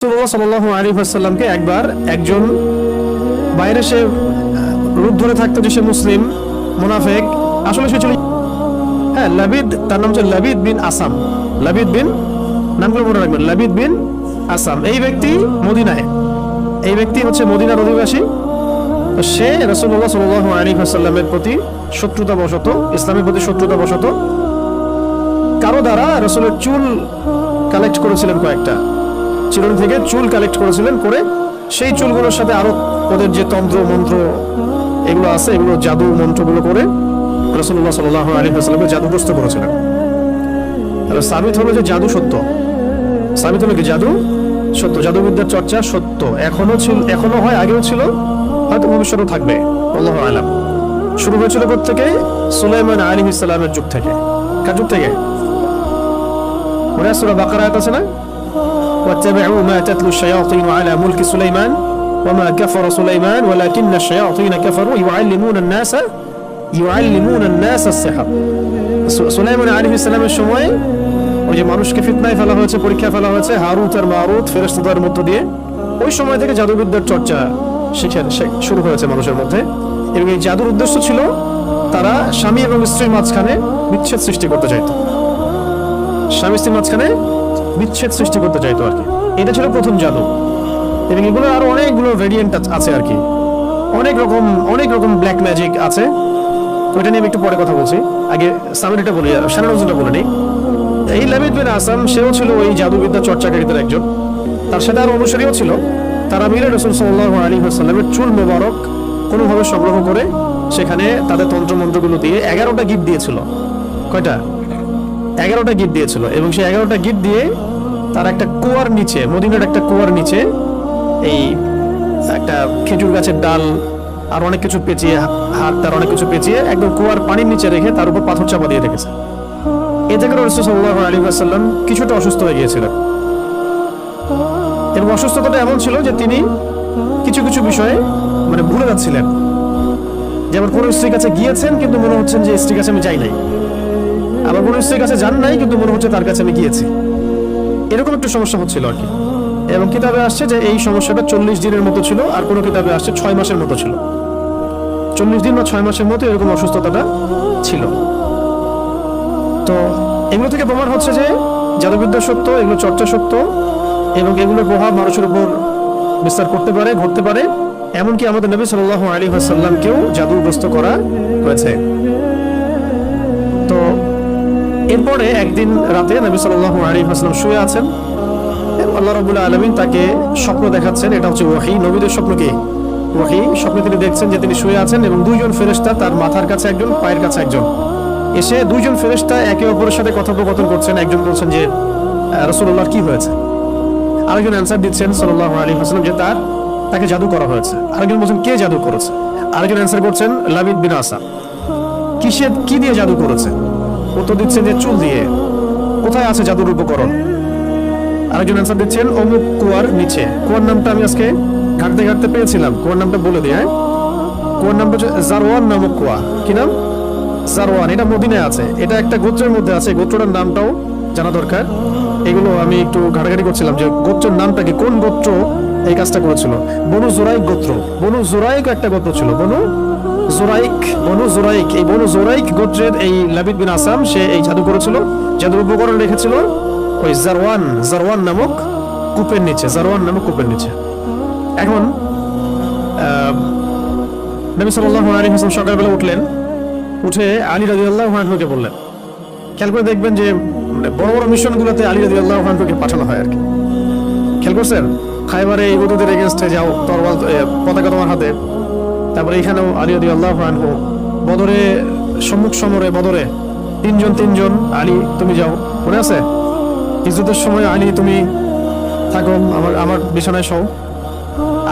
রাসূলুল্লাহ সাল্লাল্লাহু আলাইহি ওয়াসাল্লামকে একবার একজন বাইরে সে রূপ ধরে থাকতো যে সে মুসলিম মুনাফিক, আসলে সে ছিল লাবিদ, তার নাম ছিল লাবিদ বিন আসাম। লাবিদ বিন, নামগুলো মনে রাখবেন, লাবিদ বিন আসাম। এই ব্যক্তি মদিনায়, এই ব্যক্তি হচ্ছে মদিনার অধিবাসী। তো সে রাসূলুল্লাহ সাল্লাল্লাহু আলাইহি ওয়াসাল্লামের প্রতি শত্রুতা বশত, ইসলামের প্রতি শত্রুতা বশত কারো দ্বারা রাসূলের চুল কালেক্ট করেছিলেন, কয়েকটা চিরুনি থেকে চুল কালেক্ট করেছিলেন, করে সেই চুলগুলোর সাথে আরো ওদের যে তন্ত্র মন্ত্র এগুলো আছে, এগুলো জাদু মন্ত্রগুলো করে রাসূলুল্লাহ সাল্লাল্লাহু আলাইহি ওয়াসাল্লামকে জাদুগ্রস্ত করেছিলেন। তাহলে সাবিত হলো যে জাদু সত্য, সাবিত হলো কি জাদু সত্য, জাদুবিদ্যার চর্চা সত্য, এখনো ছিল, এখনো হয়, আগেও ছিল, হয়তো ভবিষ্যতেও থাকবে, আল্লাহু আ'লাম। শুরু হয়েছিল থেকে সুলাইমান আলাইহিস সালামের যুগ থেকে। কার যুগ থেকে? মনে আছে সূরা বাকারা আয়াত আছে না, واتبعوا ما تتلو الشياطين على ملك سليمان وما كفر سليمان ولكن الشياطين كفروا يعلمون الناس السحر। সুলাইমান আলাইহিস সালামের সময় ওই যে মানুষকে ফিতনায় ফেলা হয়েছে, পরীক্ষা ফেলা হয়েছে হারুত আর মারুত ফেরেশতাদের মধ্য দিয়ে, ওই সময় থেকে জাদুবিদ্যার চর্চা শুরু হয়েছে মানুষের মধ্যে। এবং এই জাদুর উদ্দেশ্য ছিল তারা স্বামী এবং স্ত্রীর মাঝখানে বিচ্ছেদ সৃষ্টি করতে চাইতো, স্বামী স্ত্রীর মাঝখানে বিচ্ছেদ সৃষ্টি করতে চাইতো আর কি। এটা ছিল প্রথম জাদু। এবং এগুলো আরো অনেকগুলো ভেরিয়েন্ট আছে আর কি, অনেক রকম ব্ল্যাক ম্যাজিক আছে। ওইটা নিয়ে আমি একটু পরে কথা বলছি, আগে সামিরিটা বলি, সানারুজুটা বলে নিই। এই লাবিদ বিন আসাম, সেও ছিল ওই জাদুবিদ্যা চর্চাকারীদের একজন, তার সাথে আরো অনুসারীও ছিল। তারা মিলে রাসূল সাল্লাল্লাহু আলাইহি ওয়াসাল্লামের চুল মোবারক কোনোভাবে সংগ্রহ করে সেখানে তাদের তন্ত্রমন্ত্রগুলো দিয়ে 11টা গিফট দিয়েছিল। কয়টা? 11টা গিফট দিয়েছিল। এবং সেই 11টা গিফট দিয়ে তার একটা কুয়ার নিচে, মদিনার একটা কুয়ার নিচে এই একটা খেজুর গাছের ডাল আর অনেক কিছু পেঁচিয়ে, হাত তার অনেক কিছু পেঁচিয়ে একদম কুয়ার পানির নিচে রেখে তার উপর পাথর চাপা দিয়ে রেখেছে। এতে করে রাসূল সাল্লাল্লাহু আলাইহি ওয়াসাল্লাম কিছুটা অসুস্থ হয়ে গিয়েছিলেন। এবং অসুস্থতাটা এমন ছিল যে তিনি কিছু কিছু বিষয়ে মানে ভুলে যাচ্ছিলেন। যেমন কোনো স্ত্রীর কাছে গিয়েছেন কিন্তু মনে হচ্ছেন যে স্ত্রীর কাছে আমি যাই নাই, আবার কোনো স্ত্রীর কাছে যান নাই কিন্তু মনে হচ্ছে তার কাছে আমি গিয়েছি, এরকম একটু সমস্যা হচ্ছিল আর কি। এবং কিতাবে আসছে যে এই সমস্যাটা 40 দিনের মতো ছিল, আর কোনো কিতাবে আসছে 6 মাসের মতো ছিল। 40 দিন বা 6 মাসের মতো এরকম অসুস্থতাটা ছিল। তো এগুলো থেকে প্রমাণ হচ্ছে যে জাদুবিদ্যা সত্য, এগুলো চর্চা সত্য, এবং এগুলোর প্রভাব মানুষের উপর বিস্তার করতে পারে, ঘটতে পারে। এমনকি আমাদের নবী সাল্লাল্লাহু আলাইহি ওয়াসাল্লামকেও জাদুগ্রস্ত করা হয়েছে। তো এরপরে একদিন রাতে নবী সাল্লাল্লাহু আলাইহি ওয়াসাল্লাম শুয়ে আছেন, আল্লাহ রাব্বুল আলামিন তাকে স্বপ্ন দেখাচ্ছেন। এটা হচ্ছে ওহী, নবীদের স্বপ্ন কি ওহী। স্বপ্নে তিনি দেখছেন যে তিনি শুয়ে আছেন এবং দুইজন ফেরেশতা, তার মাথার কাছে একজন, পায়ের কাছে একজন, এসে দুইজন ফেরেশতা একে অপরের সাথে কথোপকথন করছেন। একজন বলছেন যে রাসূলুল্লাহর কি হয়েছে, আরেকজন অ্যানসার দিচ্ছেন সাল্লাল্লাহু আলাইহি ওয়াসাল্লাম যে তাকে জাদু করা হয়েছে। আরেকজন বলছেন কে জাদু করেছে, আরেকজন অ্যানসার করছেন লাবিদ বিন আসাম। কি দিয়ে জাদু করেছে? উত্তর দিচ্ছেন যে চুল দিয়ে। কোথায় আছে জাদুর উপকরণ? আরেকজন অ্যানসার দিচ্ছেন অমুক কুয়ার নিচে। কুয়ার নামটা আমি আজকে ঘাটতে ঘাটতে পেয়েছিলাম, কুয়ার নামটা বলে দিই। কুয়ার নামটা হচ্ছে জারওয়ান নামক কুয়া। কি নাম? জারওয়ান। এটা মদিনায় আছে, এটা একটা গোত্রের মধ্যে আছে, গোত্রটার নামটাও জানা দরকার। এগুলো আমি একটু ঘাটাঘাটি করছিলাম যে গোত্রের নামটা কি, কোন গোত্র এই কাজটা করেছিল। বনু জুরাইক গোত্র, বনু জুরাইক একটা গোত্র ছিল, বনু জুরাইক। এই বনু জুরাইক গোত্রের এই লাবিদ বিন আসাম, সে এই জাদু করেছিল, জাদুর উপকরণ রেখেছিল ওই জারওয়ান নামক কূপের নিচে, জারওয়ান নামক কূপের নিচে। এখন নবী সাল্লাল্লাহু আলাইহি ওয়াসাল্লাম সকালবেলা উঠলেন, উঠে আলী রাদিয়াল্লাহু আনহুকে বললেন। খেয়াল করে দেখবেন যে বড় বড় মিশনগুলোতে আলী রাদিয়াল্লাহু আনহুকে পাঠানো হয় আর কি। খেয়াল করছেন? খায়বারে ইহুদীদের এগেইনস্টে যাও, তরবাল পতাকা তোমার হাতে। তারপরে এখানেও আলী রাদিয়াল্লাহু আনহু বদরে সম্মুখ সমরে, বদরে তিনজন আলী তুমি যাও, মনে আছে? ইজ্জতের সময় আলী তুমি থাকো, আমার বিছানায় শও।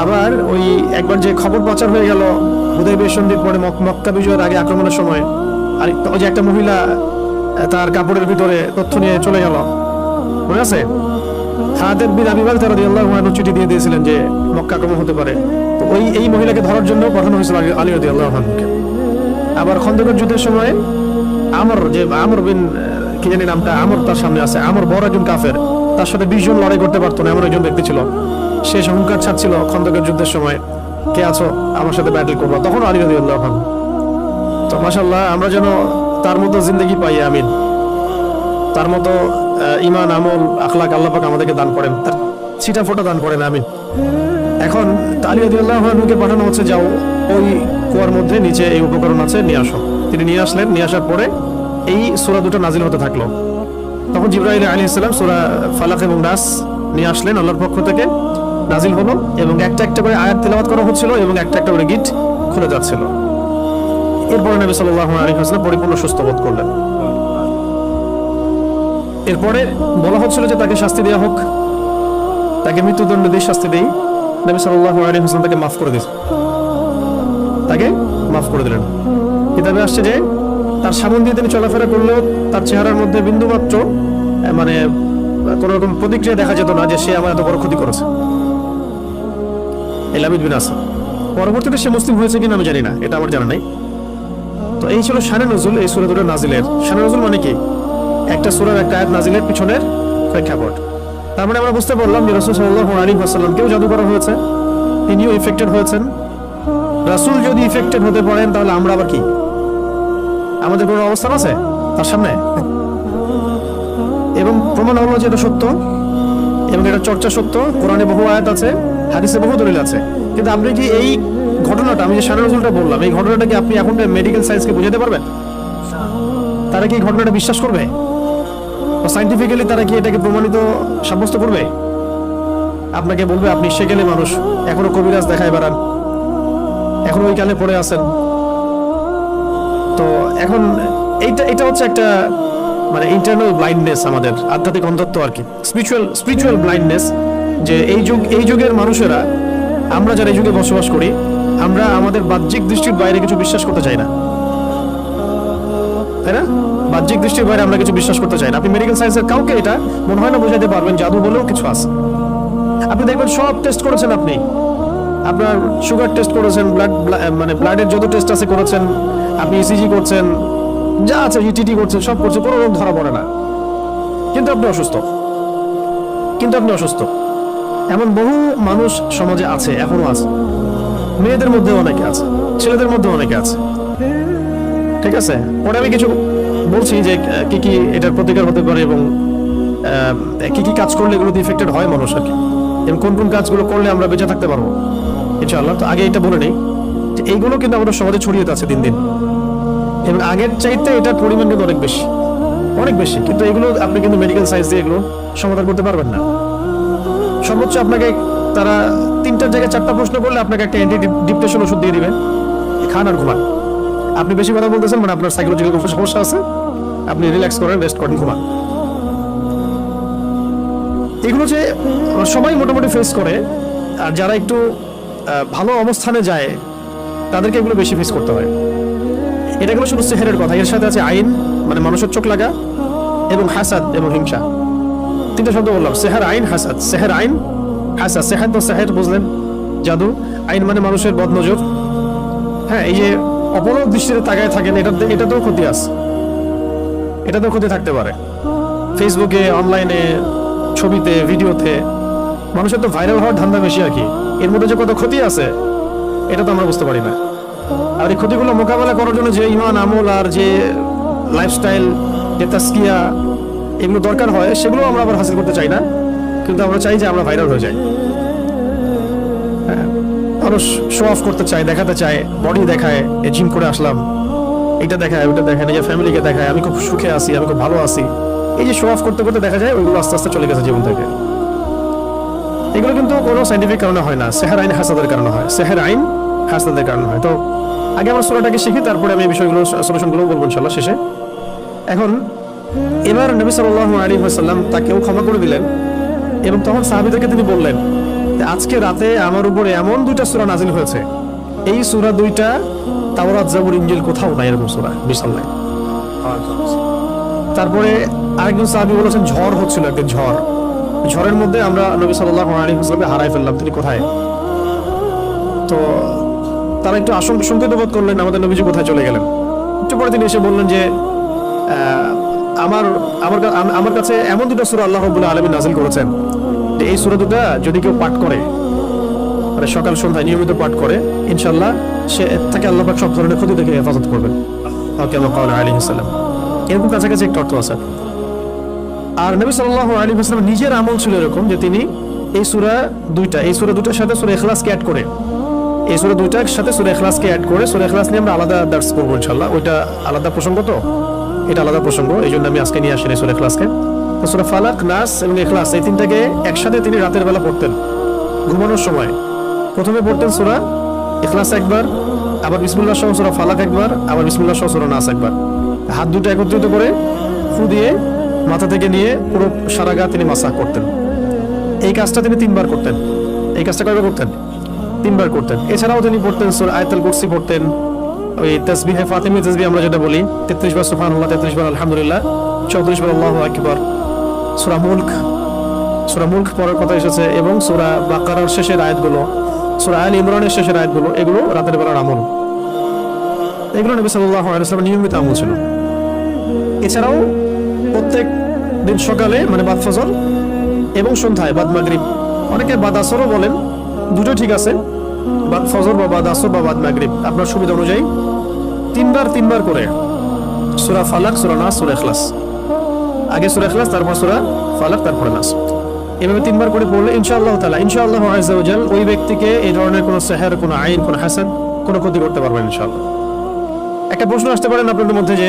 আবার ওই একবার যে খবর প্রচার হয়ে গেল হুদায়বিয়া সন্ধির পরে, মক্কা বিজয়ের আগে আক্রমণের সময়, আর ওই যে একটা মহিলা তার কাপড়ের ভিতরে তথ্য নিয়ে চলে গেল, মনে আছে? খালিদ বিন আবি বকর রাদিয়াল্লাহু আনহু চিঠি দিয়ে দিয়েছিলেন যে মক্কা আক্রমণ হতে পারে। তো এই মহিলাকে ধরার জন্য পাঠানো হয়েছিল আলী রাদিয়াল্লাহু আনহুকে। আবার খন্দকের যুদ্ধের সময় আমর বিন কি জানি নামটা, আমর তার সামনে আছে, আমর বড় একজন কাফের, তার সাথে 20 জন লড়াই করতে পারতো না এমন একজন ব্যক্তি ছিল। শেষ হুঙ্কার ছাড়ছিল খন্দকের যুদ্ধের সময়, কে আছো আমার সাথে ব্যাটল করবো, তখন আলী রাদিয়াল্লাহু আনহু। তো মাশাআল্লাহ আমরা যেন তার মতো জিন্দেগি পাই, আমিন। তার মতো ঈমান, আমল, আখলাক আল্লাহ পাক আমাদেরকে দান করেন, তার ছিটা ফোঁটা দান করেন, আমিন। এখন আলী রাদিয়াল্লাহু আনহুকে পাঠানো হচ্ছে, যাও ওই কুয়ার মধ্যে নিচে এই উপকরণ আছে, নিয়ে আসো। তিনি নিয়ে আসলেন, নিয়ে আসার পরে এই সূরা দুটো নাজিল হতে থাকলো। তখন জিবরাইল আলাইহিস সালাম সূরা ফালাক এবং নাস নিয়ে আসলেন আল্লাহর পক্ষ থেকে, নাজিল হলো এবং একটা একটা করে আয়াত তেলাওয়াত করা হচ্ছিল এবং একটা একটা করে গিট খুলে যাচ্ছিল। এরপরে নবী সাল্লাল্লাহু আলাইহি ওয়াসাল্লাম পরিপূর্ণ সুস্থ বোধ করলেন। এরপরে বলা হচ্ছিল যে তাকে শাস্তি দেওয়া হোক, তাকে মৃত্যুদণ্ড দিয়ে শাস্তি দেই। নবী সাল্লাল্লাহু আলাইহি ওয়াসাল্লাম তাকে মাফ করে দিলেন, তাকে মাফ করে দিলেন। কিতাবে আসছে যে তার সামনে দিয়ে তিনি চলাফেরা করলেও তার চেহারার মধ্যে বিন্দুমাত্র মানে কোন রকম প্রতিক্রিয়া দেখা যেত না যে সে আমার এত বড় ক্ষতি করেছে। লাবিদ বিন আসাদ পরবর্তীতে সে মুসলিম হয়েছে কিনা আমি জানি না, এটা আমার জানা নাই। তো এই ছিল শানে নজুল এই সূরা দুটো নাজিলের। শানে নজুল মানে কি? একটা সূরার একটা আয়াত নাজিলের পিছনের প্রেক্ষাপট। তার মানে আমরা বুঝতে পারলাম যে রাসূল সাল্লাল্লাহু আলাইহি ওয়াসাল্লামকেও জাদু করা হয়েছে, তিনিও ইফেক্টেড হয়েছেন। রাসূল যদি ইফেক্টেড হতে পারেন তাহলে আমরা আবার কি, আমাদের কোনো অবস্থান আছে তার সামনে? এবং প্রমাণ হলো যে এটা সত্য এবং এটা চর্চা সত্য। কোরআনে বহু আয়াত আছে, হাদিসে বহু দলিল আছে। কিন্তু আপনি কি এই ঘটনাটা, আমি যে শানে নজুলটা বললাম, এই ঘটনাটা কি আপনি এখন মেডিকেল সায়েন্সকে বুঝাতে পারবেন? তারা কি এই ঘটনাটা বিশ্বাস করবে? সাইন্টিফিক্যালি তারা কি এটাকে প্রমাণিত সাব্যস্ত করবে? আপনাকে বলবে আপনি সেকেলে মানুষ, এখনো কবিরাজ দেখায় বেড়ান, এখনো ওই কালে পড়ে আছেন। তো এখন এটা হচ্ছে একটা মানে ইন্টারনাল ব্লাইন্ডনেস, আমাদের আধ্যাত্মিক অন্ধত্ব আর কি, স্পিরিচুয়াল ব্লাইন্ডনেস। যে এই যুগের মানুষেরা, আমরা যারা এই যুগে বসবাস করি, আমরা আমাদের বাহ্যিক দৃষ্টির বাইরে কিছু বিশ্বাস করতে চাই না, তাই না? বাহ্যিক দৃষ্টির বাইরে আমরা কিছু বিশ্বাস করতে চাই না। আপনি মেডিকেল সায়েন্সের কাউকে এটা মনে হয় না বোঝাতে পারবেন জাদু বলেও কিছু আছে। আপনি দেখবেন সব টেস্ট করেছেন, আপনি আপনার সুগার টেস্ট করেছেন, মানে ব্লাডের যত টেস্ট আছে করেছেন, আপনি ইসিজি করছেন, যা আছে ইটিটি করছেন, সব করছেন, কোনো রোগ ধরা পড়ে না, কিন্তু আপনি অসুস্থ। এমন বহু মানুষ সমাজে আছে, এখনো আছে। মেয়েদের মধ্যে অনেকে আছে, ছেলেদের মধ্যে অনেকে আছে, ঠিক আছে? পরে আমি কিছু বলছি যে কি কি এটার প্রতিকার হতে পারে এবং কি কি কাজ করলে এগুলোতে ইফেক্টেড হয় মানুষ আর কি, এবং কোন কোন কাজগুলো করলে আমরা বেঁচে থাকতে পারবো ইনশাআল্লাহ। তো আগে এটা বলে নেই যে এইগুলো কিন্তু আমাদের সমাজে ছড়িয়ে যাচ্ছে দিন দিন, এবং আগের চাইতে এটার পরিমাণ কিন্তু অনেক বেশি। কিন্তু এগুলো আপনি কিন্তু মেডিকেল সায়েন্স দিয়ে এগুলো সমাধান করতে পারবেন না। সর্বোচ্চ আপনাকে তারা 3টার জায়গায় 4টা প্রশ্ন করলে আপনাকে একটা অ্যান্টি ডিপ্রেশন ওষুধ দিয়ে দিবে, খান আর ঘুমান। আপনি বেশি কথা বলতেছেন মানে আপনার সাইকোলজিক্যাল কোনো সমস্যা আছে, আপনি রিল্যাক্স করেন, রেস্ট করেন, ঘুমান। এগুলো যে সবাই মোটামুটি ফেস করে, আর যারা একটু ভালো অবস্থানে যায় তাদেরকে এগুলো বেশি ফেস করতে হয়। এটাগুলো শুধু সেহেরের কথা, এর সাথে আছে আইন মানে মানুষের চোখ লাগা, এবং হাসাদ এবং হিংসা। 3টা শব্দ বললাম, সেহের, আইন, হাসাদ। সেহের, আইন, হাসাদ। সেহের তো সেহের বুঝলেন, জাদু। আইন মানে মানুষের বদনজর। হ্যাঁ, এই যে অপলক দৃষ্টিতে তাকায় থাকেন, এটাতেও ক্ষতি আছে, এটাতেও ক্ষতি থাকতে পারে। ফেসবুকে, অনলাইনে, ছবিতে, ভিডিওতে মানুষের তো ভাইরাল হওয়ার ধান্দা বেশি আর কি। এর মধ্যে যে কত ক্ষতি আছে এটা তো আমরা বুঝতে পারি না। আর এই ক্ষতিগুলো মোকাবেলা করার জন্য যে ঈমান, আমল আর যে লাইফস্টাইল, যে তাসকিয়া এগুলো দরকার হয়, সেগুলো আমরা আবার হাসিল করতে চাই না, কিন্তু আমরা চাই যে আমরা ভাইরাল হয়ে যাই। হ্যাঁ, মানুষ শো অফ করতে চায়, দেখাতে চায়, বডি দেখায়, জিম করে আসলাম, এটা দেখায়, ওটা দেখায়, নিজের ফ্যামিলিকে দেখায় আমি খুব সুখে আছি, আমি খুব ভালো আছি। এই যে শো অফ করতে করতে দেখা যায় ওইগুলো আস্তে আস্তে চলে গেছে জীবন থেকে। এগুলো কিন্তু কোনো সাইন্টিফিক কারণে হয় না, সেহের, আইন, হাসাদের কারণে হয়। সেহের, আইন, হাসাদের কারণে হয়। তো আগে আমরা সূরাটাকে শিখি, তারপরে আমি এই বিষয়গুলো, সলিউশনগুলো বলবো ইনশাআল্লাহ শেষে। এখন এবার নবী সাল্লাল্লাহু আলাইহি ওয়াসাল্লাম তাকেও ক্ষমা করে দিলেন, এবং তখন সাহাবীদেরকে তিনি বললেন যে আজকে রাতে আমার উপরে এমন 2টা সূরা নাজিল হয়েছে, এই সূরা 2টা তাওরাত, জাবুর, ইনজিল কোথাও নাই, এরকম সূরা বিশাল নাই। তারপরে আরেকজন সাহাবী বলেছেন ঝড় হচ্ছিল, একটা ঝড়ের মধ্যে আমরা নবী সাল্লাল্লাহু আলাইহি ওয়াসাল্লামকে হারাই ফেললাম, তিনি কোথায়? তো তারা একটু আশঙ্কিত বোধ করলেন আমাদের নবীজি কোথায় চলে গেলেন। একটু পরে তিনি এসে বললেন যে আমার আমার আমার কাছে এমন দুটো সূরা আল্লাহ রাব্বুল আলামিন নাযিল করেছেন যে এই সূরা দুটো যদি কেউ পাঠ করে, মানে সকাল সন্ধ্যায় নিয়মিত পাঠ করে, ইনশাআল্লাহ সে তাকে আল্লাহ পাক সব ধরনের ক্ষতি থেকে হেফাজত করবেন। কামা ক্বালা আলাইহিস সালাম। এরকম কাছাকাছি একটা অর্থ আছে। আর নবী সাল্লাল্লাহু আলাইহি ওয়াসাল্লাম নিজের আমল ছিল এরকম যে তিনি এই সূরা দুইটার সাথে সূরা ইখলাসকে অ্যাড করে, এই সূরা দুইটার সাথে সূরা ইখলাসকে অ্যাড করে, সূরা ইখলাস নিয়ে আমরা আলাদা দার্স করব ইনশাআল্লাহ। ওইটা আলাদা প্রসঙ্গ, তো এটা আলাদা প্রসঙ্গ, এই জন্য আমি আজকে নিয়ে আসিনি সূরা ইখলাসকে। তো সূরা ফালাক, নাস এবং ইখলাস এই তিনটাকে একসাথে তিনি রাতের বেলা পড়তেন ঘুমানোর সময়। প্রথমে পড়তেন সূরা ইখলাস একবার, আবার বিসমিল্লাহ সহ সূরা ফালাক একবার, আবার বিসমিল্লাহ সহ সূরা নাস একবার। হাত দুটো একত্রিত করে ফু দিয়ে মাথা থেকে নিয়ে পুরো সারা গা তিনি মাসাহ করতেন। এই কাজটা তিনি 3 বার করতেন। এই কাজটা কয়বার করতেন? 3 বার করতেন। এছাড়াও তিনি পড়তেন সূরা আয়াতুল কুরসি পড়তেন, ওই তাসবিহে ফাতিমি তাসবিহ আমরা যেটা বলি, 33 বার সুবহানাল্লাহ, 33 বার আলহামদুলিল্লাহ, 34 বার আল্লাহু আকবার। সূরা মুলক পড়ার কথা এসেছে, এবং সূরা বাকারার শেষের আয়াতগুলো, সূরা আল ইমরানের শেষের আয়াতগুলো, এগুলো রাতের বেলার আমল। এগুলো নবী সাল্লাল্লাহু আলাইহি ওয়াসাল্লামের নিয়মিত আমল ছিল। এছাড়াও প্রত্যেক দিন সকালে মানে বাদ ফজর এবং সন্ধ্যায় বাদ মাগরিব, অনেকে বাদ আসরও বলেন, দুটো ঠিক আছে, বাদ ফজর বা বাদ আসর বা বাদ মাগরিব আপনার সুবিধা অনুযায়ী 3 বার করে সূরা ফালাক, সূরা নাস, সূরা ইখলাস, আগে সূরা ইখলাস তারপর সূরা ফালাক তারপর নাস, এভাবে 3 বার করে পড়লে ইনশাআল্লাহ তাআলা ইনশাআল্লাহ আযজা ওয়া জাল ওই ব্যক্তিকে এই ধরনের কোনো সিহর, কোনো আইন, কোনো হাসাদ, কোনো ক্ষতি করতে পারবেন ইনশাআল্লাহ। একটা প্রশ্ন আসতে পারেন আপনাদের মধ্যে যে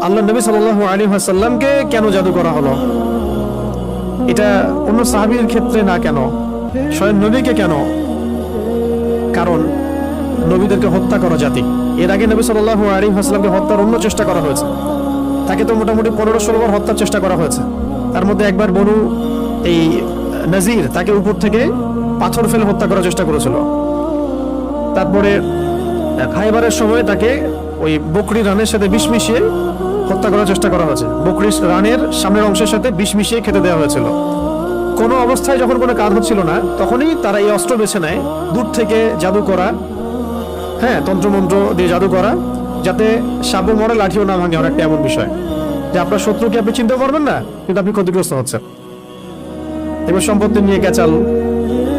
আল্লাহ নবী সাল্লাল্লাহু আলাইহি ওয়াসাল্লামকে কেন জাদু করা হলো? এটা অন্য সাহাবীর ক্ষেত্রে না কেন, স্বয়ং নবীকে কেন? কারণ নবীদেরকে হত্যা করা জাতি। এর আগে নবী সাল্লাল্লাহু আলাইহি ওয়াসাল্লামকে হত্যার অন্য চেষ্টা করা হয়েছে। তাকে তো মোটামুটি 15-16 বার হত্যার চেষ্টা করা হয়েছে। তার মধ্যে একবার বনু এই নাজির তাকে উপর থেকে পাথর ফেলে হত্যা করার চেষ্টা করেছিল। তারপরে খায়বারের সময় তাকে ওই বকরি রানের সাথে বিষ মিশিয়ে হত্যা করার চেষ্টা করা হয়েছে। বকরি রানের সামনের অংশের সাথে বিষ মিশিয়ে খেতে দেওয়া হয়েছিল। কোনো অবস্থায় যখন কোনো কাজ হচ্ছিল না, তখনই তারা এই অস্ত্র বেছে নেয়, দূর থেকে জাদু করা, হ্যাঁ, তন্ত্রমন্ত্র দিয়ে জাদু করা, যাতে সাপও মরে লাঠিও না ভাঙে। অনেকটা এমন বিষয় যে আপনার শত্রুকে আপনি চিনতে পারবেন না, কিন্তু আপনি ক্ষতিগ্রস্ত হচ্ছেন। এবার সম্পত্তি নিয়ে ক্যাচাল,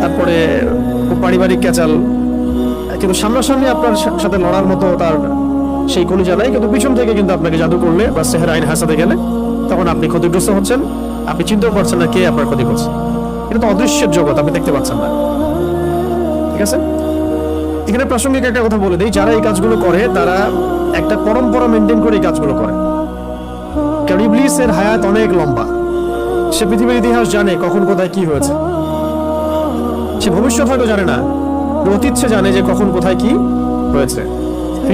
তারপরে পারিবারিক ক্যাচাল, কিন্তু সামনাসামনি আপনার সাথে লড়ার মতো তার সেই কলিজা নাই, কিন্তু পিছন থেকে কিন্তু আপনাকে জাদু করলে বা সেহর আইন হাসাতে গেলে তখন আপনি ক্ষতিগ্রস্ত হচ্ছেন। আপনি চিনতেও পারছেন না কে আপনার ক্ষতি করছে। এটা তো অদৃশ্যের জগৎ, আপনি দেখতে পাচ্ছেন না। ঠিক আছে, এখানে প্রাসঙ্গিক একটা কথা বলে দিই, যারা এই কাজগুলো করে তারা একটা পরম্পরা মেনটেন করে এই কাজগুলো করে। কারণ ইবলিসের হায়াত অনেক লম্বা, সে পৃথিবীর ইতিহাস জানে কখন কোথায় কি হয়েছে। সে ভবিষ্যৎ হয়তো জানে না, অতীত সে জানে যে কখন কোথায় কি হয়েছে।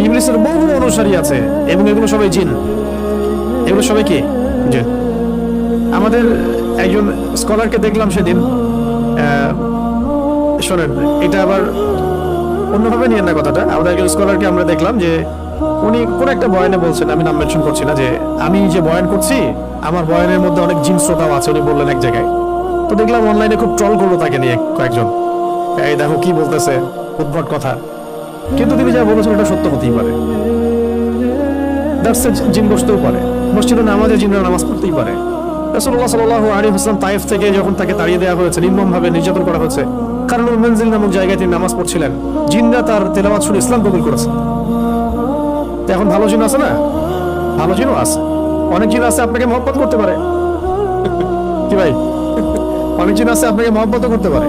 ইবলিসের বহু অনুসারী আছে, এবং এগুলো সবাই জিন, এগুলো সবাই কি জিন। আমাদের একজন স্কলারকে দেখলাম সেদিন, শোনেন এটা আবার অন্যভাবে নিয়ে না কথাটা, আমাদের একজন স্কলারকে আমরা দেখলাম যে উনি কোন একটা বয়ানে বলছেন, আমি নাম মেনশন করছি না, যে আমি যে বয়ান করছি আমার বয়ানের মধ্যে অনেক জিন শ্রোতাও আছে, উনি বললেন এক জায়গায়। তো দেখলাম অনলাইনে খুব ট্রল করলো তাকে নিয়ে কয়েকজন, এই দেখো কি বলতেছে, উদ্ভট কথা। কিন্তু তিনি যা বলেছেন এটা সত্য হতেই পারে। জিন বসতেও পারে, মসজিদে নামাজে জিনরা নামাজ পড়তেই পারে। রাসূলুল্লাহ সাল্লাল্লাহু আলাইহি ওয়াসাল্লাম তায়েফ থেকে যখন তাকে তাড়িয়ে দেওয়া হয়েছে, নির্মমভাবে নির্যাতন করা হয়েছে, কারণ মনজিল নামক জায়গায় তিনি নামাজ পড়ছিলেন, জিনরা তার তেলাওয়াত শুনে ইসলাম কবুল করেছে। এখন ভালো জিন আছে না, ভালো জিনও আছে, অনেক জিন আছে আপনাকে মহব্বত করতে পারে। কি ভাই, অনেক জিন আছে আপনাকে মহব্বত করতে পারে।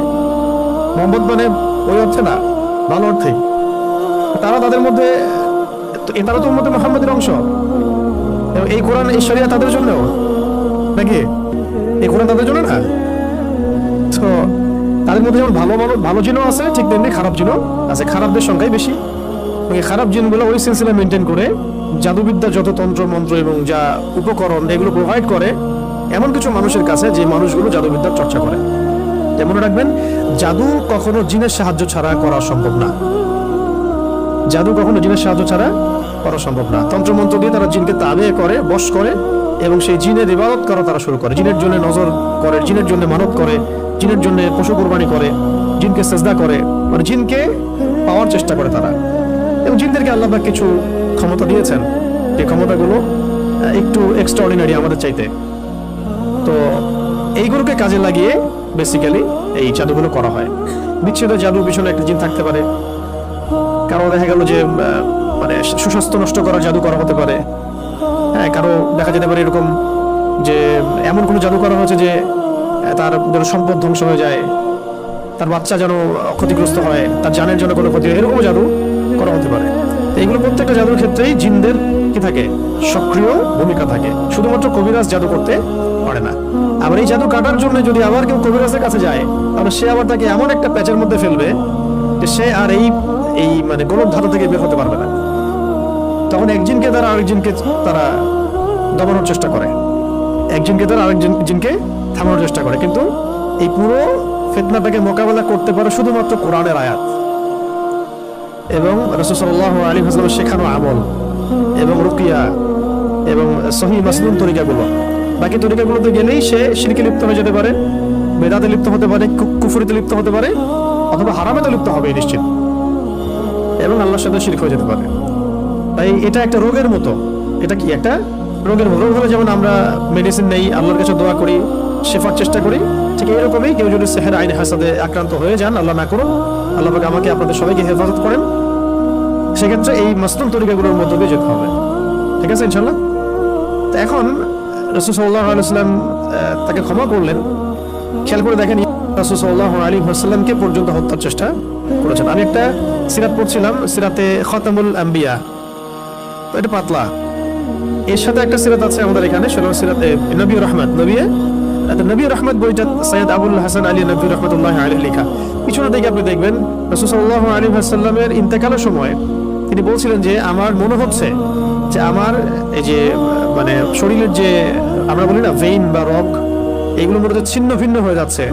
মহব্বত মানে ওই অর্থে না, ভালো অর্থেই। তারা তাদের মধ্যে, তারা তো উম্মতে মুহাম্মাদের অংশ। এই কোরআন, এই শরিয়া তাদের জন্য নাকি? এই কোরআন তাদের জন্য না। তো তাদের মধ্যে যেমন ভালো জিনও আছে, ঠিক তেমনি খারাপ জিনও আছে। খারাপদের সংখ্যাই বেশি। এই খারাপ জিনগুলো ওই সিলসিলা মেনটেন করে জাদুবিদ্যা, যত তন্ত্র মন্ত্র এবং যা উপকরণ এগুলো প্রোভাইড করে এমন কিছু মানুষের কাছে, যে মানুষগুলো জাদুবিদ্যার চর্চা করে। মনে রাখবেন, জাদু কখনো জিনের সাহায্য ছাড়া করা সম্ভব না। জাদু কখনো জিনের সাহায্য ছাড়া করা সম্ভব না। তন্ত্রমন্ত্র দিয়ে তারা জিনকে তাবে করে, বশ করে, এবং সেই জিনের ইবাদত করা তারা শুরু করে। জিনের জন্য নজর করে, জিনের জন্য মানত করে, জিনের জন্য পশু কুরবানি করে, জিনকে সেজদা করে, মানে জিনকে পাওয়ার চেষ্টা করে তারা। এবং জিনদেরকে আল্লাহ পাক কিছু ক্ষমতা দিয়েছেন, যে ক্ষমতাগুলো একটু এক্সট্রাঅর্ডিনারি আমাদের চাইতে। তো এইগুলোকে কাজে লাগিয়ে বেসিক্যালি এই জাদুগুলো করা হয়। বিচ্ছেদ জাদুর পিছনে একটা জিন থাকতে পারে, কারো দেখা গেল যে মানে সুস্বাস্থ্য নষ্ট করার জাদু করা হতে পারে। হ্যাঁ, কারো দেখা যেতে পারে এরকম যে এমন কোনো জাদু করা হয়েছে যে তার যেন সম্পদ ধ্বংস হয়ে যায়, তার বাচ্চা যেন ক্ষতিগ্রস্ত হয়, তার জানের জন্য কোনো ক্ষতি হয়, এরকম জাদু করা হতে পারে। এইগুলো প্রত্যেকটা জাদুর ক্ষেত্রেই জিনদের কি থাকে, সক্রিয় ভূমিকা থাকে। শুধুমাত্র কবিরাজ জাদু করতে পারে না। আবার এই জাদু কাটার জন্য যদি আবার কেউ কবিরাজের কাছে যায়, তাহলে সে আবার তাকে এমন একটা প্যাচের মধ্যে ফেলবে যে সে আর এই মানে গরম ধাতু থেকে বের হতে পারবে না। তখন একজনকে তারা আরেকজনকে তারা দমানোর চেষ্টা করে, একজনকে তারা আরেকজনকে থামানোর চেষ্টা করে। কিন্তু এই পুরো ফিতনাটাকে মোকাবেলা করতে পারে শুধুমাত্র কোরআনের আয়াত এবং রাসূল সাল্লাল্লাহু আলাইহি ওয়াসাল্লামের শেখানো আমল এবং রুকিয়া এবং সহিহ মাসনুন তরিকাগুলো। বাকি তরিকাগুলোতে গেলেই সে শিরকে লিপ্ত হয়ে যেতে পারে, বেদাতে লিপ্ত হতে পারে, কুফরিতে লিপ্ত হতে পারে, অথবা হারামেতে লিপ্ত হবে নিশ্চিত, এবং আল্লাহর সাথে শিরক হয়ে যেতে পারে। তাই এটা একটা রোগের মতো। এটা কি একটা রোগের মতো? রোগ হলে যেমন আমরা মেডিসিন নেই, আল্লাহর কাছে দোয়া করি, শেফার চেষ্টা করি, ঠিক এরকমই কেউ যদি সেহের আইনে হাসাদে আক্রান্ত হয়ে যান, আল্লাহ না করুন, আল্লাহ পাক আমাকে আপনাদের সবাইকে হেফাজত করেন, সেক্ষেত্রে এই মাসনুন তরিকাগুলোর মধ্য দিয়ে যেতে হবে। ঠিক আছে ইনশাআল্লাহ। তো এখন রাসূল সাল্লাল্লাহু আলাইহি ওয়াসাল্লাম তাকে ক্ষমা করলেন। খেয়াল করে দেখেন, রাসূল সাল্লাল্লাহু আলাইহি ওয়াসাল্লামকে পর্যন্ত হত্যার চেষ্টা করেছেন। আমি একটা সিরাত পড়ছিলাম, সিরাতে খতামুল আম্বিয়া, তো এটা পাতলা। এর সাথে একটা সিরাত আছে আমাদের এখানে, সেটা সিরাতে নবীউর রহমত। নবীউর রহমত বইটা সৈয়দ আবুল হাসান আলী নবী রহমতুল্লাহ আলাইহি লেখা। পিছনের দিকে আপনি দেখবেন রাসূল সাল্লাল্লাহু আলাইহি ওয়াসাল্লামের ইন্তেকালের সময় তিনি বলছিলেন যে আমার মনে হচ্ছে যে আমার এই যে মানে শরীরের যে আমরা বলি না ভেইন বা রগ, এগুলো মনে হচ্ছে ছিন্ন ভিন্ন হয়ে যাচ্ছে।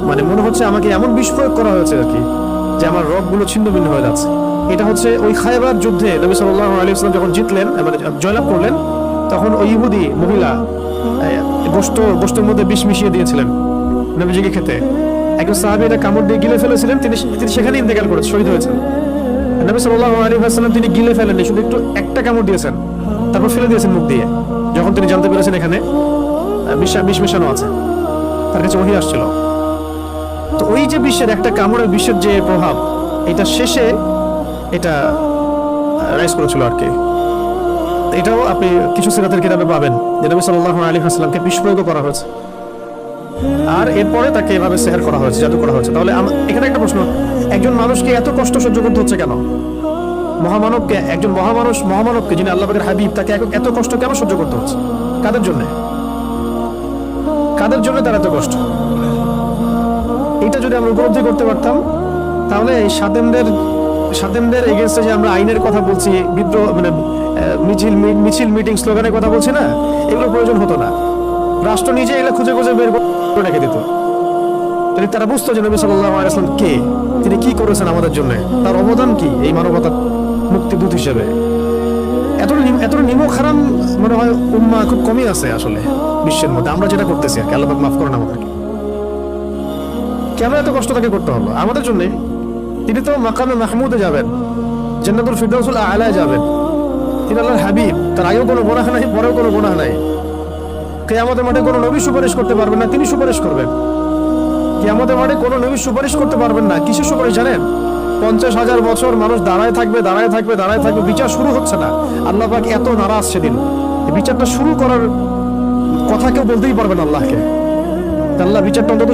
মানে মনে হচ্ছে আমাকে এমন বিষ প্রয়োগ করা হয়েছে আর কি, যে আমার রগগুলো ছিন্ন ভিন্ন হয়ে যাচ্ছে। এটা হচ্ছে ওই খায়বার যুদ্ধে নবী সাল্লাল্লাহু আলাইহি ওয়াসাল্লাম যখন জিতলেন, মানে জয়লাভ করলেন, তখন ওই ইহুদি মহিলা গোশতের মধ্যে বিষ মিশিয়ে দিয়েছিলেন নবীজিকে খেতে। একজন সাহাবী এটা কামড় দিয়ে গিলে ফেলেছিলেন, তিনি সেখানে ইন্তেকাল করেছেন, শহীদ হয়েছেন। নবী সাল্লাল্লাহু আলাইহি ওয়াসাল্লাম তিনি গিলে ফেলেননি, শুধু একটু একটা কামড় দিয়েছেন, তারপর ফেলে দিয়েছেন মুখ দিয়ে। যখন তিনি জানতে পেরেছেন এখানে বিষ মেশানো আছে, তার কাছে ওহী আসছিল। তো ওই যে বিশ্বের একটা কামড়ের বিশ্বের যে প্রভাব, এটা শেষে এটা রাইজ করেছিল আর কি। এটাও আপনি কিছু সিরাতের কিতাবে পাবেন যে নবী সাল্লাল্লাহু আলাইহি ওয়াসাল্লামকে বিষ প্রয়োগ করা হয়েছে, আর এরপরে তাকে এভাবে সেহের করা হয়েছে, জাদু করা হয়েছে। তাহলে এখানে একটা প্রশ্ন, একজন মানুষকে এত কষ্ট সহ্য করতে হচ্ছে কেন? মহামানবকে, একজন মহামানবকে যিনি আল্লাহ পাকের হাবিব, তাকে এত কষ্ট কেন সহ্য করতে হচ্ছে? কাদের জন্য? কাদের জন্য তার এত কষ্ট? এটা যদি আমরা উপলব্ধি করতে পারতাম, তাহলে এই সাদেমদের এগেইনস্টে যে আমরা আইনের কথা বলছি, বিদ্রোহ মানে মিছিল মিটিং স্লোগানের কথা বলছি না, এগুলো প্রয়োজন হতো না। রাষ্ট্র নিজে এগুলো খুঁজে বের করে রেখে দিত। যদি তারা বুঝতো যে নবী সাল্লাল্লাহু আলাইহি ওয়াসাল্লাম কে, তিনি কি করেছেন আমাদের জন্য, তার অবদান কি এই মানবতার মুক্তিদূত হিসেবে। এত নিমক হারাম মনে হয় উম্মাহ খুব কমই আছে আসলে বিশ্বের মধ্যে, আমরা যেটা করতেছি আর কি। আল্লাহ পাক মাফ করেন আমাদেরকে। কেন এত কষ্ট তাকে করতে হলো আমাদের জন্য? তিনি তো মাকামে মাহমুদে যাবেন, জান্নাতুল ফিরদাউসুল আ'লায় যাবেন। তিনি আল্লাহর হাবিব, তার আগেও কোনো গুনাহ নাই, পরেও কোনো গুনাহ নাই। কিয়ামতের মাঠে কোনো নবী সুপারিশ করতে পারবেন না, তিনি সুপারিশ করবেন। কিয়ামতের মাঠে কোনো নবী সুপারিশ করতে পারবেন না। কিসের সুপারিশ জানেন? 50,000 বছর মানুষ দাঁড়ায় থাকবে, বিচার শুরু হচ্ছে না। আল্লাহ পাক এত নারাজ সেদিন, বিচারটা শুরু করার কথা কেউ বলতেই পারবেন আল্লাহকে। আল্লাহ বিচারটা অন্তত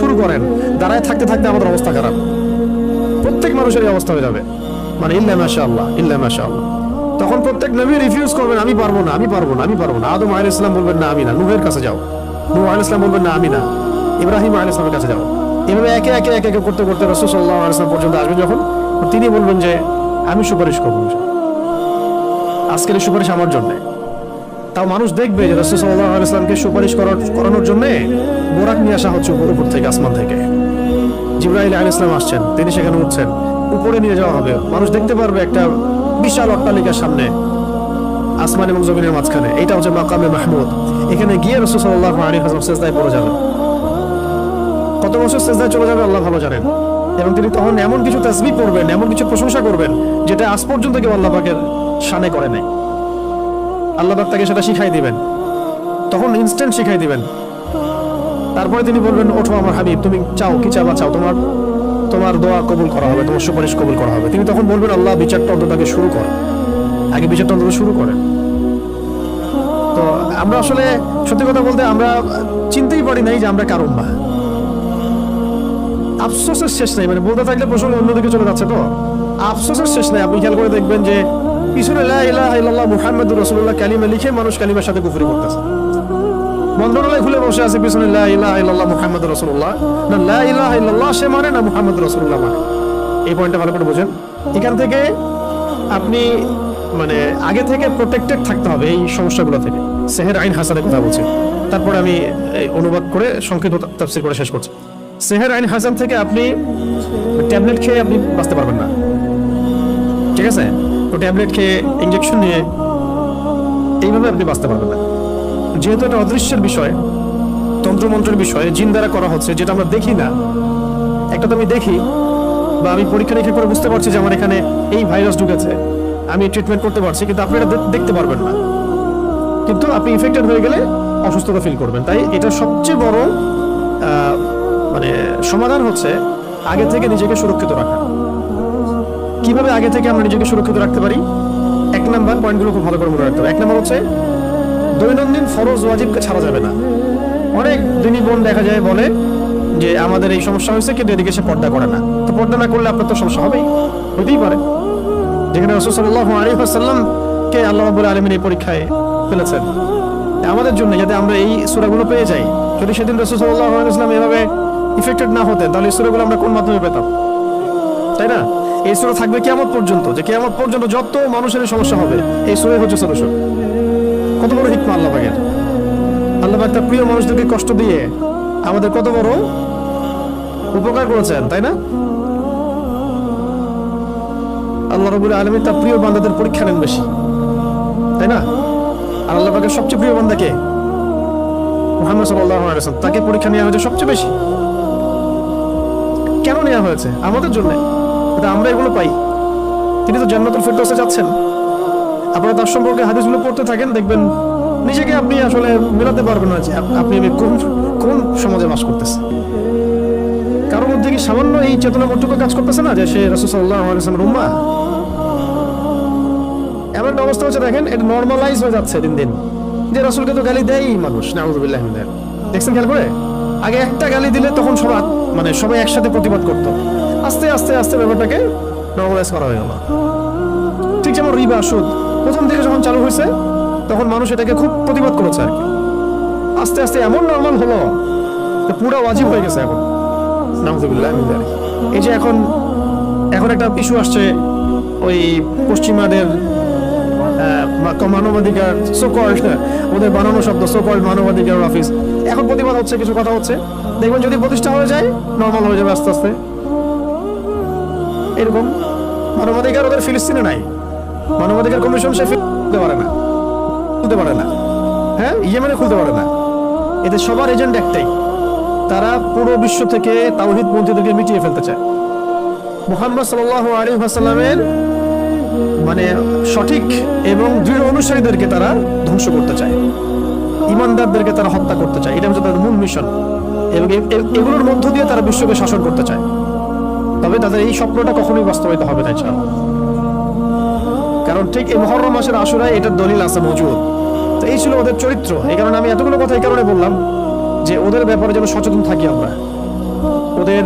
শুরু করেন, দাঁড়ায় থাকতে আমাদের অবস্থা খারাপ। প্রত্যেক মানুষের অবস্থা হয়ে যাবে, মানে ইল্লা মাশাআল্লাহ। তখন প্রত্যেক নবী রিফিউজ করবেন, আমি পারবো না। আদম আলাইহিস সালাম বলবেন না আমি না, নূহের কাছে যাও। নূহ আলাইহিস সালাম বলবেন না আমি না, ইব্রাহিম আলাইহিস সালামের কাছে যাও। এভাবে একে একে করতে রাসূল সাল্লাল্লাহু আলাইহি ওয়াসাল্লাম পর্যন্ত আসবেন। যখন তিনি বলবেন যে আমি সুপারিশ করব, আজকের এই সুপারিশ আমার জন্য। তাও মানুষ দেখবে যে রাসূল সাল্লাল্লাহু আলাইহি ওয়াসাল্লামকে সুপারিশ করানোর জন্য বোরাক নিয়ে আসা হচ্ছে উপর থেকে, আসমান থেকে। জিবরাইল আলাইহিস সালাম আসছেন, তিনি সেখানে উঠছেন, উপরে নিয়ে যাওয়া হবে। মানুষ দেখতে পারবে একটা বিশাল অট্টালিকার সামনে, আসমান এবং জমিনের মাঝখানে। এটা হচ্ছে মাকামে মাহমুদ। এখানে গিয়ে রাসূল সাল্লাল্লাহু আলাইহি ওয়াসাল্লাম সিজদায় পড়ে যাবেন। কত বছর সিজদায় চলে যাবে আল্লাহ ভালো জানেন। এবং তিনি তখন এমন কিছু তাসবিহ করবেন, এমন কিছু প্রশংসা করবেন, যেটা আজ পর্যন্ত কেউ আল্লাহ পাকের শানে করে নাই। আল্লাহ পাক তাকে সেটা শিখাই দিবেন, তখন ইনস্ট্যান্ট শিখাই দিবেন। তারপরে তিনি বলবেন, ওঠো আমার হাবিব, তুমি চাও কি চাবা চাও, তোমার দোয়া কবুল করা হবে, তোমার সুপারিশ কবুল করা হবে। তিনি তখন বলবেন, আল্লাহ বিচারটা অন্তত শুরু কর, আগে বিচারটা অন্তত শুরু করেন। তো আমরা আসলে সত্যি কথা বলতে আমরা চিনতেই পারি নাই যে আমরা কার উম্মাহ। আফসোসের শেষ নাই, মানে বলতে থাকলে প্রসঙ্গ অন্যদিকে চলে যাচ্ছে। তো আফসোসের শেষ নাই। আপনি খেয়াল করে দেখবেন যে পিছনে লা ইলাহা ইল্লাল্লাহ মুহাম্মাদুর রাসূলুল্লাহ কালিমা লিখে মানুষ কালিমার সাথে কুফরি করতেছে। মন্ত্রণালয় খুলে বসে আছে পিছনে লা ইলাহা ইল্লাল্লাহ মুহাম্মাদুর রাসূলুল্লাহ, না লা ইলাহা ইল্লাল্লাহ সে মানে না মুহাম্মাদুর রাসূলুল্লাহ মানে। এই পয়েন্টটা ভালো করে বোঝেন। এখান থেকে আপনি মানে আগে থেকে প্রোটেক্টেড থাকতে হবে এই সমস্যাগুলো থেকে। সেহের আইন হাসানের কথা বলছি, তারপরে আমি অনুবাদ করে সংক্ষিপ্ত তাফসীর করে শেষ করছি। সেহের আইন হাসান থেকে আপনি ট্যাবলেট খেয়ে আপনি বাঁচতে পারবেন না, ঠিক আছে? তো ট্যাবলেট খেয়ে ইনজেকশন নিয়ে এইভাবে আপনি বাঁচতে পারবেন না, যেহেতু এটা অদৃশ্যের বিষয়, তন্ত্রমন্ত্রের বিষয়, জিন দ্বারা করা হচ্ছে, যেটা আমরা দেখি না। একটা তো আমি দেখি বা আমি পরীক্ষা নিরীক্ষা করে বুঝতে পারছি যে আমার এখানে এই ভাইরাস ঢুকেছে, আমি ট্রিটমেন্ট করতে পারছি, কিন্তু আপনি এটা দেখতে পারবেন না। কিন্তু আপনি ইনফেক্টেড হয়ে গেলে অসুস্থতা ফিল করবেন। তাই এটা সবচেয়ে বড় মানে সমাধান হচ্ছে আগে থেকে নিজেকে সুরক্ষিত রাখা। কিভাবে আগে থেকে আমরা নিজেকে সুরক্ষিত রাখতে পারি? এক নাম্বার, পয়েন্টগুলো খুব ভালো করে মনে রাখতে হবে। এক নাম্বার হচ্ছে দৈনন্দিন ফরজ ওয়াজিবকে ছাড়া যাবে না। অনেক দিনই বোন দেখা যায় বলে যে আমাদের এই সমস্যা হয়েছে, কিন্তু এদিকে সে পর্দা করে না। তো পর্দা না করলে আপনার তো সমস্যা হবেই, হতেই পারে। যেখানে রাসূল সাল্লাল্লাহু আলাইহি ওয়াসাল্লামকে আল্লাহ রাব্বুল আলামিন এই পরীক্ষায় ফেলেছেন আমাদের জন্য, যাতে আমরা এই সূরাগুলো পেয়ে যাই। যদি সেদিন রাসূল সাল্লাল্লাহু আলাইহি ওয়াসাল্লাম এভাবে ইফেক্টেড না হতেন, তাহলে এই সূরাগুলো আমরা কোন মাধ্যমে পেতাম? তাই না? এই সূরা থাকবে কিয়ামত পর্যন্ত, যে কিয়ামত পর্যন্ত যত মানুষের সমস্যা হবে এই সূরাই হচ্ছে সলিউশন। কত বড় হিকমা আল্লাহ পাকের! আল্লাহ পাক তার প্রিয় মানুষদেরকে কষ্ট দিয়ে আমাদের কত বড় উপকার করেছেন, তাই না? আল্লাহ রাব্বুল আলামিন তার প্রিয় বান্দাদের পরীক্ষা নেন বেশি, তাই না? আর আল্লাহ পাকের সবচেয়ে প্রিয় বান্দা কে? মুহাম্মদ সাল্লাল্লাহু আলাইহি ওয়াসাল্লাম। তাকে পরীক্ষা নেওয়া হয়েছে সবচেয়ে বেশি। কেন নেওয়া হয়েছে? আমাদের জন্য। আমরা এগুলো পাই। তিনি তো জান্নাতুল ফিরদাউসে যাচ্ছেন। আপনারা তার সম্পর্কে হাদিসগুলো পড়তে থাকেন, দেখবেন নিজেকে আপনি আসলে মেলাতে পারবেন না যে আপনি কোন সমাজে বাস করতেছে। কারোর মধ্যে কি সামান্য এই চেতনাবোধটুকু কাজ করতেছে না যে সে রাসূল সাল্লাল্লাহু আলাইহি ওয়াসাল্লামের উম্মাহ? এমন একটা অবস্থা হচ্ছে, দেখেন এটা নরমালাইজ হয়ে যাচ্ছে দিন দিন, যে রাসূলকে তো গালি দেয় মানুষ, নাউযুবিল্লাহি মিন যালিক। দেখছেন খেয়াল করে? আগে একটা গালি দিলে তখন সবাই একসাথে প্রতিবাদ করতো। আস্তে আস্তে আস্তে ব্যাপারটাকে নরমালাইজ করা হয়ে গেল। ঠিক যেমন রিবা, সুদ প্রথম থেকে যখন চালু হয়েছে তখন মানুষ এটাকে খুব প্রতিবাদ করেছে আর কি। আস্তে আস্তে এমন নরমাল হলো যে পুরো ওয়াজিব হয়ে গেছে এখন, নাউযুবিল্লাহি মিন যালিক। এই যে এখন একটা ইস্যু আসছে, ওই পশ্চিমাদের মানবাধিকার, ওদের বানানো শব্দ সো-কল্ড মানবাধিকার অফিস, এখন প্রতিবাদ হচ্ছে, কিছু কথা হচ্ছে। দেখবেন যদি প্রতিষ্ঠা হয়ে যায় নরমাল হয়ে যাবে আস্তে আস্তে। এরকম মানবাধিকার ওদের ফিলিস্তিনে নাই, মানবাধিকার কমিশন সে খুলতে পারে না, হ্যাঁ, ইয়েমেনে খুলতে পারে না। এদের সবার এজেন্ট একটাই, তারা পুরো বিশ্ব থেকে তাওহীদপন্থীদেরকে মিটিয়ে ফেলতে চায়। মুহাম্মদ সাল্লাল্লাহু আলাইহি ওয়াসাল্লামের মানে সঠিক এবং দৃঢ় অনুসারীদেরকে তারা ধ্বংস করতে চায়, ইমানদারদেরকে তারা হত্যা করতে চায়। এটা হচ্ছে তাদের মূল মিশন, এবং এগুলোর মধ্য দিয়ে তারা বিশ্বকে শাসন করতে চায়। তবে তাদের এই স্বপ্নটা কখনোই বাস্তবায়িত হবে না ইনশাআল্লাহ। কারণ ঠিক এই মুহররম মাসের আশুরায় এটার দলিল আছে মজুদ। তো এই ছিল ওদের চরিত্র। এই কারণে আমি এতগুলো কথা এই কারণে বললাম যে ওদের ব্যাপারে যেন সচেতন থাকি আমরা। ওদের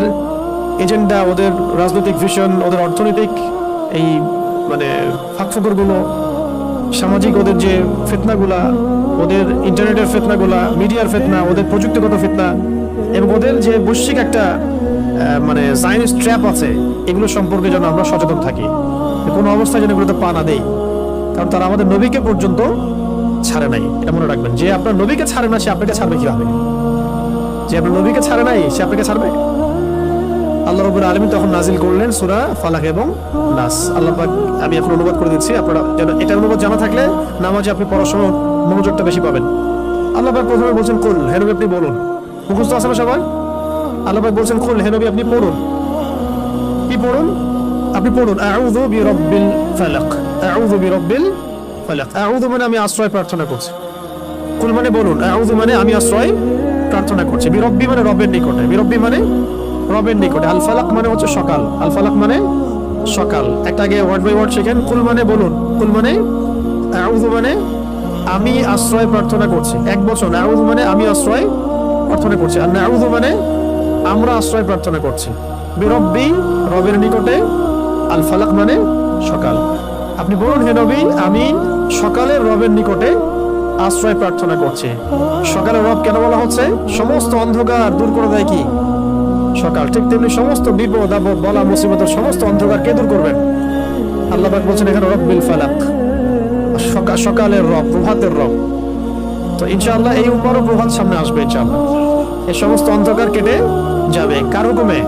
এজেন্ডা, ওদের রাজনৈতিক ভিশন, ওদের অর্থনৈতিক এই মানে ফাঁকফোকরগুলো, সামাজিক ওদের যে ফিতনাগুলা, ওদের ইন্টারনেটের ফিতনাগুলা, মিডিয়ার ফিতনা, ওদের প্রযুক্তিগত ফিতনা, এবং ওদের যে বৈশ্বিক একটা মানে জায়নিস্ট ট্র্যাপ আছে, এগুলো সম্পর্কে যেন আমরা সচেতন থাকি, কোনো অবস্থায় যেন এগুলোতে পা না দেই। কারণ তারা আমাদের নবীকে পর্যন্ত ছাড়ে নাই, এটা মনে রাখবেন। যে আপনার নবীকে ছাড়ে না সে আপনাকে ছাড়বে কিভাবে? যে আপনার নবীকে ছাড়ে নাই সে আপনাকে ছাড়বে? আল্লাহ রাব্বুল আলামিন তখন নাজিল করলেন সূরা ফালাক এবং নাস। আল্লাহ পাক, আমি এখন অনুবাদ করে দিচ্ছি, আপনারা যেন এটা অনুবাদ জানা থাকলে নামাজে আপনি পড়ার সময় মনোযোগটা বেশি পাবেন। আল্লাহ পাক প্রথমে বলছেন কুল, হে নবী আপনি বলুন। মুখস্থ আছে না সবাই? আল্লাহ পাক বলছেন কুল, হে নবী আপনি পড়ুন। কি পড়ুন? আপনি পড়ুন আউযু বিরাব্বিল ফালাক, আউযু বিরাব্বিল ফালাক। আউযু মানে আমি আশ্রয় প্রার্থনা করছি। কুল মানে বলুন, আউযু মানে আমি আশ্রয় প্রার্থনা করছি। বিরব্বি মানে রবের নিকটে, বিরব্বি মানে রবের নিকটে। আল ফালাক মানে হচ্ছে সকাল, আল ফালাক মানে সকাল। একটা আগে ওয়ার্ড বাই ওয়ার্ড শিখেন। কুল মানে বলুন, কুল মানে আউযু মানে আমি আশ্রয় প্রার্থনা করছি। এক বছর আউযু মানে আমি আশ্রয় প্রার্থনা করছি, আর নাউযু মানে আমরা আশ্রয় প্রার্থনা করছি। বিরব্বি রবের নিকটে, আল ফালাক মানে সকাল। আপনি বলুন, হে নবী আমি সকালের রবের নিকটে আশ্রয় প্রার্থনা করছি। সকালের রব কেন বলা হচ্ছে? সমস্ত অন্ধকার দূর করে দেয় কি সকাল। ঠিক তেমনি সমস্ত বিপদ আপদ বলা মুসিবতের সমস্ত অন্ধকার কে দূর করবেন? আল্লাহ পাক বলছেন এখানে রব্বিল ফালাক, সকালের রব, প্রভাতের রব। তো ইনশাআল্লাহ এই উপরও প্রভাত সামনে আসবে ইনশাআল্লাহ। এই সমস্ত অন্ধকার কেটে যাবে কার হুকুমে?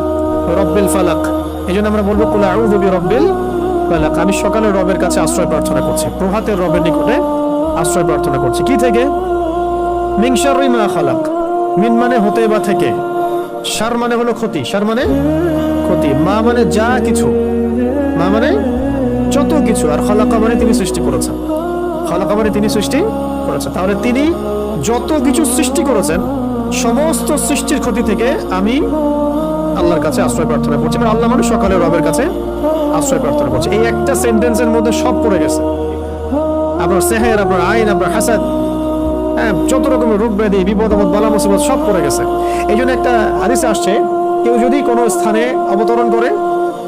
রব্বিল ফালাক। এই জন্য আমরা বলবো কুল আউযু বিরব্বিল ফালাক, আমি সকালের রবের কাছে আশ্রয় প্রার্থনা করছি, প্রভাতের রবের নিকটে আশ্রয় প্রার্থনা করছি। কি থেকে? মিন শাররি মা খালাক। মিন মানে হতে বা থেকে, শার মানে হলো ক্ষতি, শার মানে ক্ষতি, মা মানে যা কিছু, মা মানে যত কিছু, আর খালাকা মানে তিনি সৃষ্টি করেছেন, খালাকা মানে তিনি সৃষ্টি করেছেন। তাহলে তিনি যত কিছু সৃষ্টি করেছেন সমস্ত সৃষ্টির ক্ষতি থেকে আমি আল্লাহর কাছে আশ্রয় প্রার্থনা করছি। মানে আল্লাহ মানে সকালের রবের কাছে আশ্রয় প্রার্থনা করছি। এই একটা সেন্টেন্সের মধ্যে সব পড়ে গেছে। আপনার সেহের, আপনার আইন, আপনার হাসাদ, হ্যাঁ, যত রকমের রোগ ব্যাধি, বিপদ আপদ বালা মুসিবত সব পড়ে গেছে। এই জন্য একটা হাদিসে আসছে, কেউ যদি কোনো স্থানে অবতরণ করে,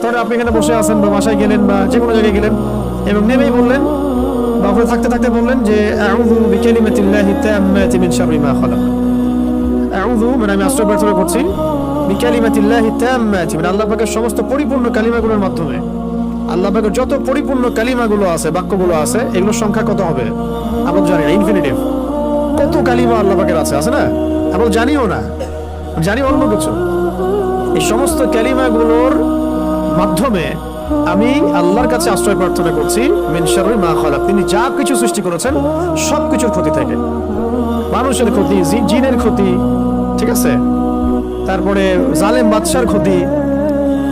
তাহলে আপনি এখানে বসে আছেন বা বাসায় গেলেন বা যে কোনো জায়গায় গেলেন এবং নেমেই বললেন বা ওখানে থাকতে থাকতে বললেন যে আউযু বিকালিমাতিল্লাহি তাম্মাতি মিন শাররি মা খালাক। আউযু মানে আমি আশ্রয় প্রার্থনা করছি, বিকালিমাতিল্লাহি তাম্মাতি মানে আল্লাহ পাকের সমস্ত পরিপূর্ণ কালিমাগুলোর মাধ্যমে। আল্লাহ পাকের যত পরিপূর্ণ কালিমাগুলো আছে, বাক্যগুলো আছে, এগুলোর সংখ্যা কত হবে আমরা জানি না, ইনফিনিটিভ। কত কালিমা আল্লাহ পাকের আছে না? আমরা জানিও না, জানি অল্প কিছু। এই সমস্ত কালিমাগুলোর মাধ্যমে আমি আল্লাহর কাছে আশ্রয় প্রার্থনা করছি মিন শাররি মা খালাক, তিনি যা কিছু সৃষ্টি করেছেন সব কিছুর ক্ষতি থেকে। মানুষের ক্ষতি, জিনের ক্ষতি, ঠিক আছে, তারপরে জালেম বাদশার ক্ষতি,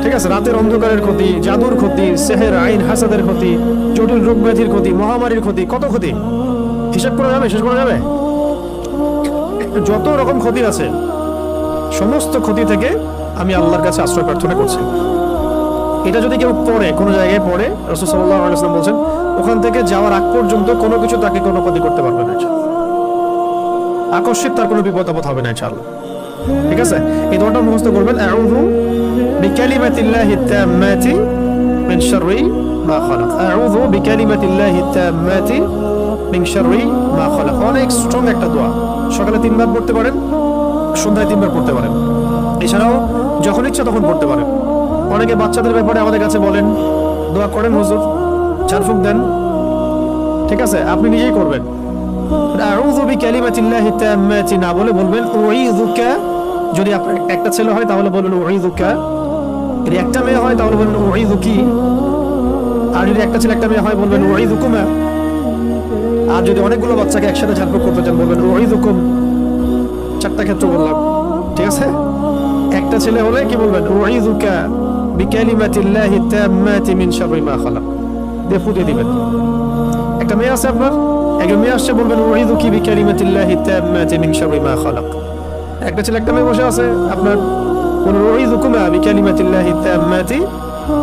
ঠিক আছে, রাতের অন্ধকারের ক্ষতি, জাদুর ক্ষতি, সেহের, আইন, হাসাদের ক্ষতি, জটিল রোগ ব্যাধির ক্ষতি, মহামারীর ক্ষতি, কত ক্ষতি হিসাব করা যাবে, শেষ করা যাবে? যত রকম ক্ষতি আছে সমস্ত ক্ষতি থেকে আমি আল্লাহর কাছে আশ্রয় প্রার্থনা করছি। এটা যদি কেউ পড়ে, কোনো জায়গায় পড়ে, রাসূল সাল্লাল্লাহু আলাইহি ওয়াসাল্লাম বলছেন ওখান থেকে যাওয়ার আগ পর্যন্ত কোনো কিছু তাকে কোনো ক্ষতি করতে পারবে না, আকস্মিক তার কোনো বিপদ আপদ হবে না ইনশাআল্লাহ। ঠিক আছে, এই দোয়াটা মুখস্থ করবেন, আউযু বিকালিমাতিল্লাহি তাম্মাতি মিন শাররি মা খালাক, আউযু বিকালিমাতিল্লাহি তাম্মাতি মিন শাররি মা খালাক। অনেক স্ট্রং একটা দোয়া, সকালে 3 বার পড়তে পারেন, সন্ধ্যায় 3 বার পড়তে পারেন, এছাড়াও যখন ইচ্ছা তখন পড়তে পারেন। অনেকে বাচ্চাদের ব্যাপারে আমাদের কাছে বলেন দোয়া করেন হুজুর, ঝাড়ফুঁক দেন, ঠিক আছে, আপনি নিজেই করবেন। আউযু বিকালিমাতিল্লাহি তাম্মাতি না বলে বলবেন উঈযুকা। যদি আপনার একটা ছেলে হয় তাহলে বলবেন উঈযুকা, যদি একটা মেয়ে হয় তাহলে বলবেন উঈযুকি, আর যদি একটা ছেলে একটা মেয়ে হয় বলবেন উঈযুকুমা। আর যদি অনেকগুলো বাচ্চাকে একসাথে ঝাড়ফুঁক করতে চান বলবেন উঈযুকুম। 4টা ক্ষেত্র বললাম, ঠিক আছে। একটা ছেলে হলে কি বলবেন? উঈযুকা বিকালিমাতিল্লাহি তাম্মাতি মিন শাররি মা খালাক, দিয়ে ফুটিয়ে দিবেন। একটা মেয়ে আছে আপনার, একজন মেয়ে আসছে, বলবেন উঈযুকি বিকালিমাতিল্লাহি তাম্মাতি মিন শাররি মা খালাক। একটা ছেলে একটা মেয়ে বসে আছে আপনার, বলবেন উঈযুকুমা বিকালিমাতিল্লাহি তাম্মাতি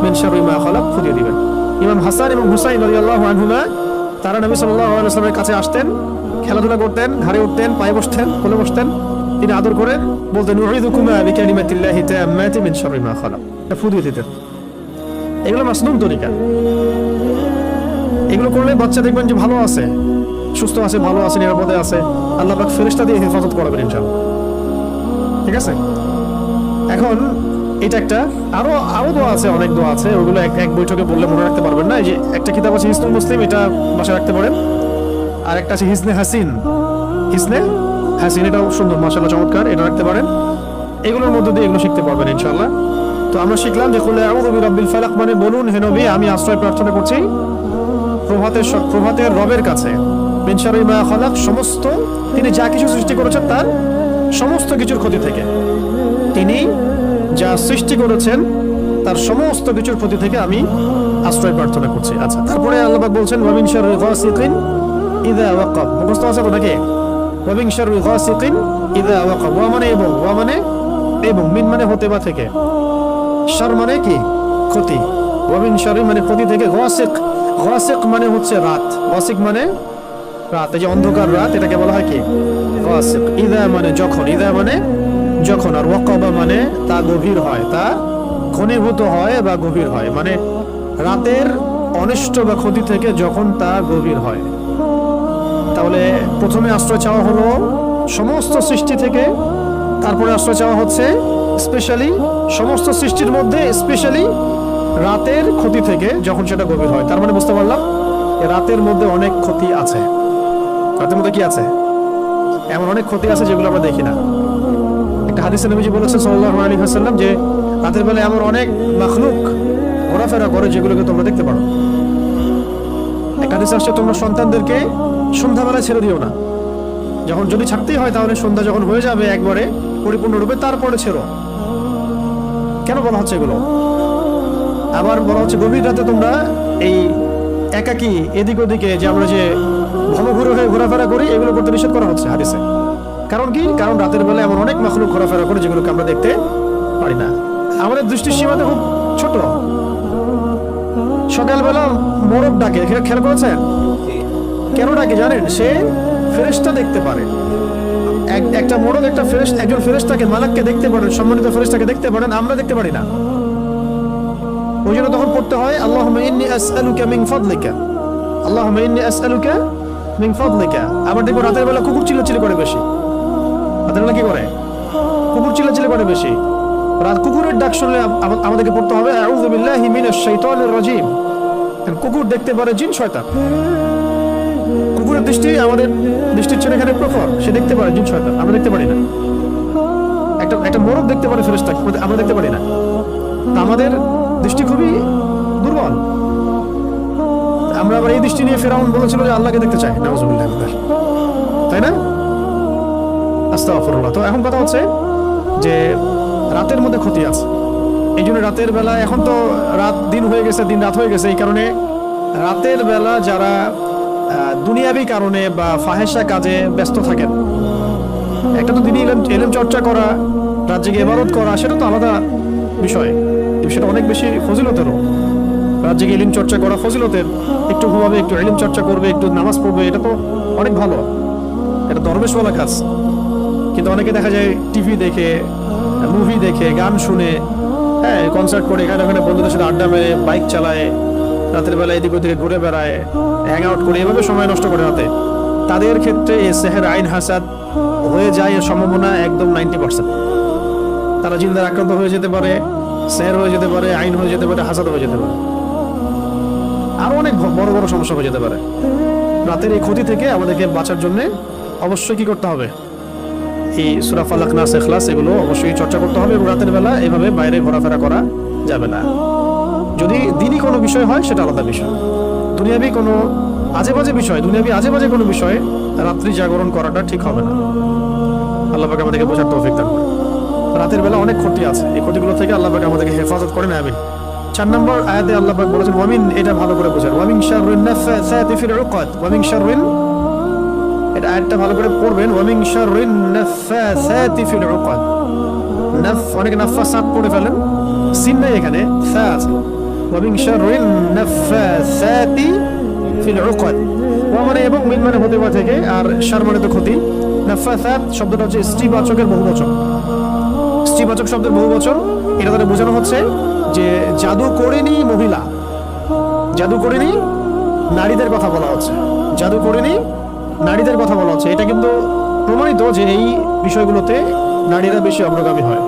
মিন শাররি মা খালাক, ফুটিয়ে দিবেন। ইমাম হাসান এবং হুসাইন রাদিয়াল্লাহু আনহুমা তারা নবী সাল্লাল্লাহু আলাইহি ওয়াসাল্লামের কাছে আসতেন, খেলাধুলা করতেন, ঘাড়ে উঠতেন, পায়ে বসতেন, কোলে বসতেন, তিনি আদর করে বলতেন উঈযুকুমা বিকালিমাতিল্লাহি তাম্মাতি মিন শাররি মা খালাক, ফুটিয়ে দিতেন। এগুলো মাসনুন তরিকা। এগুলো করলে বাচ্চা দেখবেন যে ভালো আছে, সুস্থ আছে, ভালো আছে, নিরাপদে আছে, আল্লাহ পাক ফেরেশতা দিয়ে হেফাজত করবেন ইনশাআল্লাহ। ঠিক আছে, এখন এটা একটা, আরো দোয়া আছে, অনেক দোয়া আছে, ওগুলো এক বৈঠকে বললে মনে রাখতে পারবেন না। এই যে একটা কিতাব আছে হিসনুল মুসলিম, এটা বাসায় রাখতে পারেন। আর একটা আছে হিসনে হাসিন, হিসনে হাসিন, এটাও সুন্দর, মাশাআল্লাহ, চমৎকার, এটা রাখতে পারেন। এগুলোর মধ্যে দিয়ে এগুলো শিখতে পারবেন ইনশাআল্লাহ। তো আমরা শিখলাম যে কুল আউযু বিরাব্বিল ফালাক মানে বলুন হে নবী আমি আশ্রয় প্রার্থনা করছি প্রভাতের রবের কাছে, মিন শাররি মা খালাক, সমস্ত তিনি যা কিছু সৃষ্টি করেছেন তার সমস্ত কিছুর ক্ষতি থেকে। তিনি যা সৃষ্টি করেছেন তার সমস্ত কিছুর ক্ষতি থেকে আমি আশ্রয় প্রার্থনা করছি। আচ্ছা, তারপরে আল্লাহ পাক বলছেন ওয়া মিন শাররি গাসিকিন ইযা ওয়াকাব। মুখস্থ আছে তো নাকি? ওয়া মিন শাররি গাসিকিন ইযা ওয়াকাব। ওয়া মানে এবং, ওয়া মানে এবং, মিন মানে হতে বা থেকে, শার মানে কি? ক্ষতি। ওয়া মিন শাররি মানে ক্ষতি থেকে, গাসিক, গাসিক মানে হচ্ছে রাত, গাসিক মানে রাত, এই যে অন্ধকার রাত, এটাকে বলা হয় কি? গাসিক। ইযা মানে যখন, ইযা মানে যখন, আর ওয়াকাবা মানে তা গভীর হয়, তা ঘনীভূত হয় বা গভীর হয়, মানে রাতের অনিষ্ট বা ক্ষতি থেকে যখন তা গভীর হয়। তাহলে প্রথমে আশ্রয় চাওয়া হলো সমস্ত সৃষ্টি থেকে, তারপরে আশ্রয় চাওয়া হচ্ছে স্পেশালি সমস্ত সৃষ্টির মধ্যে স্পেশালি রাতের ক্ষতি থেকে যখন সেটা গভীর হয়। তার মানে বুঝতে পারলাম রাতের মধ্যে অনেক ক্ষতি আছে। রাতের মধ্যে কি আছে? এমন অনেক ক্ষতি আছে যেগুলো আমরা দেখি না। একটা হাদিসে নবীজি বলেছেন সাল্লাল্লাহু আলাইহি ওয়াসাল্লাম যে রাতের বেলা এমন অনেক মাখলুক ঘোরাফেরা করে যেগুলোকে তোমরা দেখতে পারো। একটা হাদিসে আসছে তোমরা সন্তানদেরকে সন্ধ্যাবেলায় ছেড়ে দিও না, যখন যদি ছাড়তেই হয় তাহলে সন্ধ্যা যখন হয়ে যাবে একবারে পরিপূর্ণরূপে তারপরে ছেড়ো। কেন বলা হচ্ছে এগুলো? আবার বলা হচ্ছে গভীর রাতে তোমরা এই একাকী এদিক ওদিকে যে আমরা যে ভবঘুরে হয়ে ঘোরাফেরা করি এগুলো করতে নিষেধ করা হচ্ছে হাদিসে। কারণ কি? কারণ রাতের বেলা এমন অনেক মাখলুক ঘোরাফেরা করে যেগুলোকে আমরা দেখতে পারি না। আমাদের দৃষ্টির সীমাতে খুব ছোট। সকালবেলা মোরগ ডাকে, খেয়াল করেছেন? কেন ডাকে জানেন? সে ফেরেশতা দেখতে পারে। একটা মোরগ একটা একজন ফেরেশতাকে, মালাককে দেখতে পারেন, সম্মানিত ফেরেশতাকে দেখতে পারেন, আমরা দেখতে পারি না। ওই জন্য তখন পড়তে হয় আল্লাহুম্মা ইন্নী আসআলুকা মিন ফাদলিকা, আল্লাহুম্মা ইন্নী আসআলুকা মিন ফাদলিকা। আবার দেখো রাতের বেলা কুকুর চিল্লাচিল্লি করে বেশি। রাতের বেলা কি করে? কুকুর চিল্লাচিল্লি করে বেশি। রাত কুকুরের ডাক শুনলে আমাদেরকে পড়তে হবে আউযু বিল্লাহি মিনাশ শাইতানির রাজিম। কুকুর দেখতে পারে জিন শয়তান। কুকুরের দৃষ্টি আমাদের দৃষ্টির চেয়ে এখানে প্রখর, সে দেখতে পারে জিন শয়তান, আমরা দেখতে পারি না। একটা মোরগ দেখতে পারে ফেরেশতা, আমরা দেখতে পারি না। আমাদের দৃষ্টি খুবই দুর্বল। আমরা আবার এই দৃষ্টি নিয়ে ফেরাউন বলেছিল যে আল্লাহকে দেখতে চাই, নাউযুবিল্লাহ, তাই না? আস্তাগফিরুল্লাহ। তো এখন কথা হচ্ছে যে রাতের মধ্যে ক্ষতি আছে। এই জন্য রাতের বেলা, এখন তো রাত দিন হয়ে গেছে, দিন রাত হয়ে গেছে, এই কারণে রাতের বেলা যারা দুনিয়াবি কারণে বা ফাহেসা কাজে ব্যস্ত থাকেন, একটা তো দিনই ইলম চর্চা করা, রাত জেগে ইবাদত করা, সেটা তো আলাদা বিষয়, সেটা অনেক বেশি ফজিলতেরও। রাত জেগে ইলম চর্চা করা ফজিলতের। একটু ঘুমাবে, একটু ইলম চর্চা করবে, একটু নামাজ পড়বে, এটা তো অনেক ভালো, এটা দরবেশওয়ালা কাজ। কিন্তু অনেকে দেখা যায় টিভি দেখে, মুভি দেখে, গান শুনে, হ্যাঁ, কনসার্ট করে, এখানে ওখানে বন্ধুদের সাথে আড্ডা মেরে, বাইক চালায়, রাতের বেলা এদিক ওদিকে ঘুরে বেড়ায়, হ্যাং আউট করে, এভাবে সময় নষ্ট করে রাতে। তাদের ক্ষেত্রে এই সেহের আইন হাসাদ হয়ে যায় এর সম্ভাবনা একদম 90%। তারা জিন্দার আক্রান্ত হয়ে যেতে পারে, সেহের হয়ে যেতে পারে, আইন হয়ে যেতে পারে, হাসাদ হয়ে যেতে পারে, আরো অনেক বড় বড় সমস্যা হয়ে যেতে পারে। রাতের এই ক্ষতি থেকে আমাদেরকে বাঁচার জন্য অবশ্যই কি করতে হবে? এই সূরা ফালাক, নাস, ইখলাস এগুলো অবশ্যই চর্চা করতে হবে। এবং রাতের বেলা এভাবে বাইরে ঘোরাফেরা করা যাবে না। যদি দিনই কোনো বিষয় হয় সেটা আলাদা বিষয়। দুনিয়াবি কোনো আজেবাজে বিষয়, দুনিয়াবি আজেবাজে কোনো বিষয়ে রাত্রি জাগরণ করাটা ঠিক হবে না। আল্লাহ পাক আমাদেরকে বোঝার তৌফিক দান করুন। রাতের বেলা অনেক ক্ষতি আছে, এই ক্ষতিগুলো থেকে আল্লাহ পাক আমাদেরকে হেফাজত করেন, আমিন। 4 নম্বর আয়াতে আল্লাহ পাক বলেছেন ওয়ামিন, এটা ভালো করে বোঝেন, ওয়ামিন শাররিন নাফাসাতি ফিল উকাদ, ওয়ামিন শাররিন, এটা আয়াতটা ভালো করে পড়বেন, ওয়ামিন শাররিন নাফাসাতি ফিল উকাদ। অনেকে নাফাসাত পড়ে ফেলেন, সিন নাই এখানে, ফা আছে। ওয়ামিন শাররিন নাফাসাতি ফিল উকাদ, ওয়া মানে এবং, মিন মানে হতে পারে থেকে, আর শার মানে তো ক্ষতি। নাফাসাত শব্দটা হচ্ছে স্ত্রীবাচকের বহুবচন, স্ত্রীবাচক শব্দের বহুবচন। এটা দ্বারা বোঝানো হচ্ছে যে জাদু করেনি মহিলা, জাদু করেনি নারীদের কথা বলা হচ্ছে, জাদু করেনি নারীদের কথা বলা হচ্ছে। এটা কিন্তু প্রমাণিত যে এই বিষয়গুলোতে নারীরা বেশি অগ্রগামী হয়।